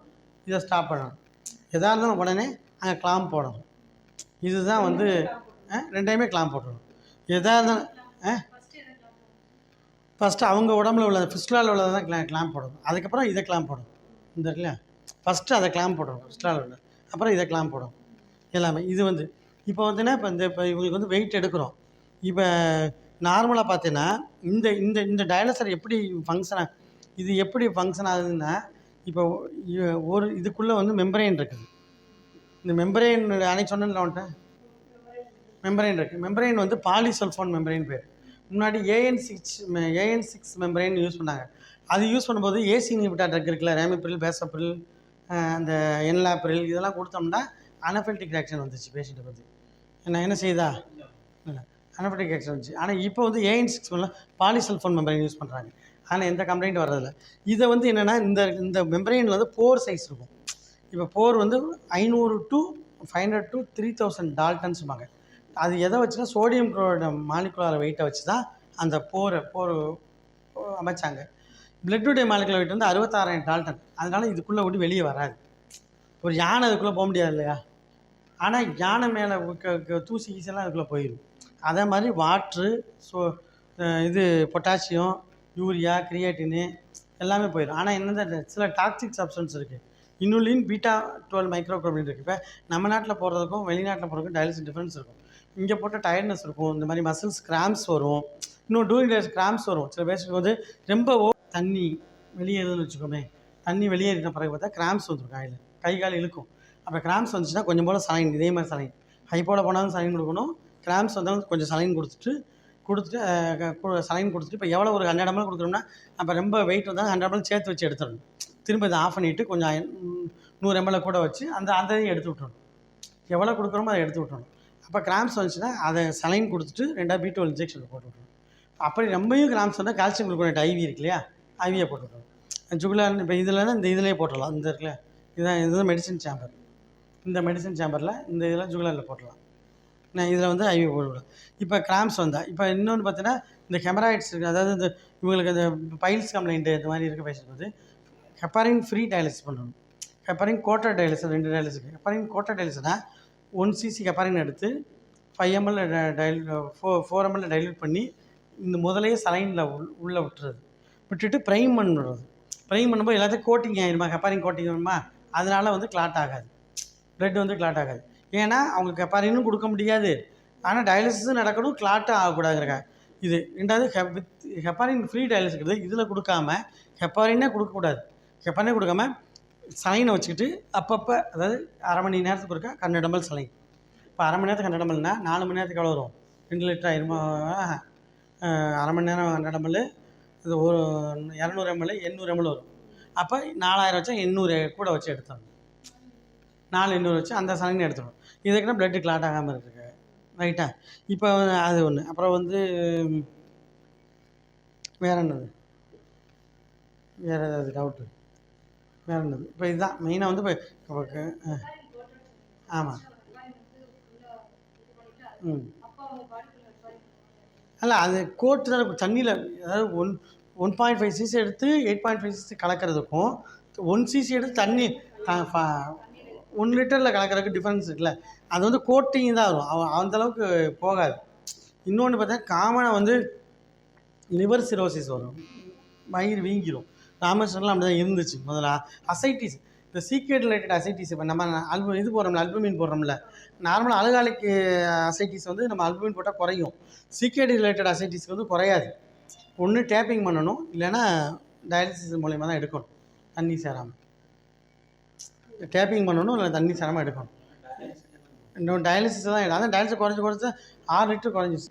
A: இதை ஸ்டாப் பண்ணணும். எதாக இருந்தாலும் உடனே அங்கே கிளாம்ப் போடணும். இதுதான் வந்து ரெண்டையுமே கிளாம்ப் போடணும். எதாக இருந்தாலும் ஃபஸ்ட்டு அவங்க உடம்புல உள்ளது ஃபிஸ்டுலாவில் உள்ளதை தான் கிளாம்ப் போடணும், அதுக்கப்புறம் இதை கிளாம்ப் போடணும். இந்த இல்லையா ஃபஸ்ட்டு அதை கிளாம்ப் போடணும் ஃபிஸ்டுலாவில் உள்ள, அப்புறம் இதை கிளாம்ப் போடணும் எல்லாமே. இது வந்து இப்போ வந்துன்னா இப்போ இவங்களுக்கு வந்து வெயிட் எடுக்கிறோம். இப்போ நார்மலாக பார்த்தீங்கன்னா இந்த டயாலிசர் எப்படி ஃபங்க்ஷன் ஆகுதுன்னா, இப்போ ஒரு இதுக்குள்ளே வந்து மெம்பரேன் இருக்குது. இந்த மெம்பரேன் அன்னைக்கு சொன்னேன்ல அவன்கிட்ட மெம்பரேன் இருக்குது. மெம்பரேன் வந்து பாலிசல்ஃபோன் மெம்பரேன் பேர். முன்னாடி AN6 மெம்பரேன் யூஸ் பண்ணாங்க. அது யூஸ் பண்ணும்போது ஏசி இன்ஹிபிட்டர் ட்ரக் இருக்குல்ல, ரேமிப்ரில், பேசப்ரில், அந்த என்லாப்ரில் இதெல்லாம் கொடுத்தோம்னா அனஃபெல்டிக் ரியாக்ஷன் வந்துச்சு பேஷண்ட்டுக்கு வந்து. என்ன செய்யுதா இல்லை அனஃபெல்டிக் ரியாக்ஷன் வந்துச்சு. ஆனால் இப்போ வந்து AN6 பாலிசல்ஃபோன் மெம்பரேன் யூஸ் பண்ணுறாங்க, ஆனால் எந்த கம்ப்ளைண்ட் வர்றதில்ல. இதை வந்து என்னென்னா இந்த மெம்பரேனில் வந்து போர் சைஸ் இருக்கும். இப்போ போர் வந்து 500 to 500 to 3000 டால்டன்ஸுமாங்க. அது எதை வச்சுன்னா சோடியம் குளோரைடு மாலிகுலர் வெயிட்டை வச்சு தான் அந்த போர் அமைச்சாங்க. பிளட்டுடைய மாலிகுலர் வெயிட் வந்து 66,000 டால்டன். அதனால் இதுக்குள்ளே விட்டு வெளியே வராது. ஒரு யானை அதுக்குள்ளே போக முடியாது இல்லையா? ஆனால் யானை மேலே தூசி கீசெல்லாம் அதுக்குள்ளே போயிடும். அதே மாதிரி வாட்ரு, இது பொட்டாசியம், யூரியா, கிரியேட்டினு எல்லாமே போயிடும். ஆனால் என்னது சில டாக்ஸிக் சப்ஸ்டன்ஸ் இருக்குது. இனுலின், பீட்டா-12 மைக்ரோகுளோபின் இருக்குது. இப்போ நம்ம நாட்டில் போடுறதுக்கும் வெளிநாட்டில் போடுறதுக்கும் டயாலிசிஸ் டிஃப்ரென்ஸ் இருக்கும். இங்கே போட்ட டயர்ட்னஸ் இருக்கும், இந்த மாதிரி மசில்ஸ் கிராம்ஸ் வரும், இன்னும் டூயிங் டேஸ் கிராம்ஸ் வரும். சில பேருக்கு வந்து ரொம்ப தண்ணி வெளியேறுதுன்னு வச்சுக்கோமே, தண்ணி வெளியேறின பிறகு பார்த்தா கிராம்ஸ் வந்துடும், கை கால் இழுக்கும். அப்போ கிராம்ஸ் வந்துச்சுன்னா கொஞ்சம் போல் சலைன், இதே மாதிரி சலைன் ஹைப்போட போனாலும் சலைன் கொடுக்கணும். கிராம்ஸ் வந்தாலும் கொஞ்சம் சலைன் கொடுத்துட்டு சலைன் கொடுத்துட்டு இப்போ எவ்வளோ ஒரு 100 ml கொடுக்குறோம்னா அப்போ ரொம்ப வெயிட் வந்தால் 100 ml சேர்த்து வச்சு எடுத்துடணும். திரும்ப இதை ஆஃப் பண்ணிவிட்டு கொஞ்சம் 100 ml கூட வச்சு அதையும் எடுத்து விட்டுறணும். எவ்வளோ கொடுக்குறோமோ அதை எடுத்து விட்டுறணும். அப்போ கிராம்ஸ் வந்துச்சுன்னா அதை சலைன் கொடுத்துட்டு 2 B12 இன்ஜெக்ஷன் போட்டு விட்டுறணும். அப்படி ரொம்பவும் கிராம்ஸ் வந்தால் கால்சியம் குளுக்கோனேட் ஐவி இருக்கு இல்லையா, ஐவியை போட்டு விட்டுறணும். ஜுகுலார் இப்போ இல்லைன்னா இந்த இதிலே போட்டுடலாம். இந்த இருக்குல்ல, இதுதான் மெடிசன் சேம்பர். இந்த மெடிசன் சேம்பரில் இந்த இதில் ஜுகுலாரில் போட்டுடலாம். நான் இதில் வந்து ஐவி போட்டுவிடலாம். இப்போ கிராம்ஸ் வந்தால் இப்போ இன்னொன்று பார்த்தீங்கன்னா இந்த ஹெமராய்ட்ஸ் இருக்குது, அதாவது இந்த இவங்களுக்கு இந்த பைல்ஸ் கம்ப்ளைண்ட்டு இந்த மாதிரி இருக்க பேஷண்ட் வந்து ஹெப்பாரின் ஃப்ரீ டயாலிசிஸ் பண்ணணும். ஹெப்பாரின் கோட்டர் டயாலிசிஸ் 2 டயாலிசிஸ் இருக்குது. ஹெப்பாரின் கோட்டர் டயாலிசிஸ்னால் 1 cc ஹெப்பாரின் எடுத்து 5 ml 4 ml டைல்யூட் பண்ணி இந்த முதலையே சலைனில் உள்ளே விட்டுட்டு ப்ரைம் பண்ணுறது. ப்ரைம் பண்ணும்போது எல்லாத்தையும் கோட்டிங் ஆகிடுமா, ஹெப்பாரின் கோட்டிங் ஆகிடுமா, அதனால் வந்து கிளாட் ஆகாது, ப்ளட் வந்து கிளாட் ஆகாது. ஏன்னா அவங்களுக்கு ஹெப்பாரினும் கொடுக்க முடியாது, ஆனால் டயாலிசிஸும் நடக்கணும், கிளாட்டும் ஆகக்கூடாதுங்க. இது ரெண்டாவது ஹெப்பாரின் ஃப்ரீ டயாலிசிஸ் இருக்குது. இதில் கொடுக்காம ஹெப்பாரினே கொடுக்கக்கூடாது. ஹெப்பாரினே கொடுக்காம சலைனை வச்சுக்கிட்டு அப்பப்போ, அதாவது அரை மணி நேரத்துக்கு ஒருக்கா 100 ml சலைன். இப்போ அரை மணி நேரத்துக்கு 100 mlனா 4 மணி நேரத்துக்கு எவ்வளோ வரும், 2 லிட்டர் ஆயிருமா? அரை மணி நேரம் 100 ml, இது ஒரு 200 ml 800 ml வரும். அப்போ 4000 வச்சா 800 கூட வச்சு எடுத்துடணும். 800 வச்சு அந்த சலைனை எடுத்துடணும். இதுக்குன்னா பிளட்டு கிளாட் ஆகாமல் இருக்குது, ரைட்டா? இப்போ அது ஒன்று. அப்புறம் வந்து வேறு என்னது, வேறு ஏதாவது டவுட்டு? வேறு என்னது? இப்போ இதுதான் மெயினாக வந்து இப்போ ஆமாம். அல்ல அது கோட்டு தான் தண்ணியில், அதாவது 1.5 cc எடுத்து 8.5 cc கலக்கிறதுக்கும் 1 cc எடுத்து தண்ணி 1 லிட்டரில் கலக்கிறதுக்கு டிஃப்ரென்ஸ் இருக்குல்ல. அது வந்து கோட்டிங் தான் வரும், அந்தளவுக்கு போகாது. இன்னொன்று பார்த்தா காமனாக வந்து லிவர் சிரோசிஸ் வரும், வயிறு வீங்கிடும். ராமேஸ்வரம்லாம் அப்படி தான் இருந்துச்சு முதல்ல. அசைட்டிஸ், இந்த சீக்ரெட் ரிலேட்டட் அசைட்டிஸ், இப்போ நம்ம இது போடுறோம்ல, அல்புமின் போடுறோம்ல, நார்மலாக அழுகாலிக்கு அசைட்டிஸ் வந்து நம்ம அல்புமின் போட்டால் குறையும். சீக்ரெட் ரிலேட்டட் அசைட்டிஸ்க்கு வந்து குறையாது. ஒன்று டேப்பிங் பண்ணணும், இல்லைன்னா டயாலிசிஸ் மூலயமா தான் எடுக்கணும், தண்ணி சேராமல். டேப்பிங் பண்ணணும், இல்லை தண்ணி சேராமல் எடுக்கணும். இன்னும் டயாலிசிஸ் தான். அதான் டயாலிசிஸ் குறைஞ்சி 6 லிட்டர் குறைஞ்சிச்சு.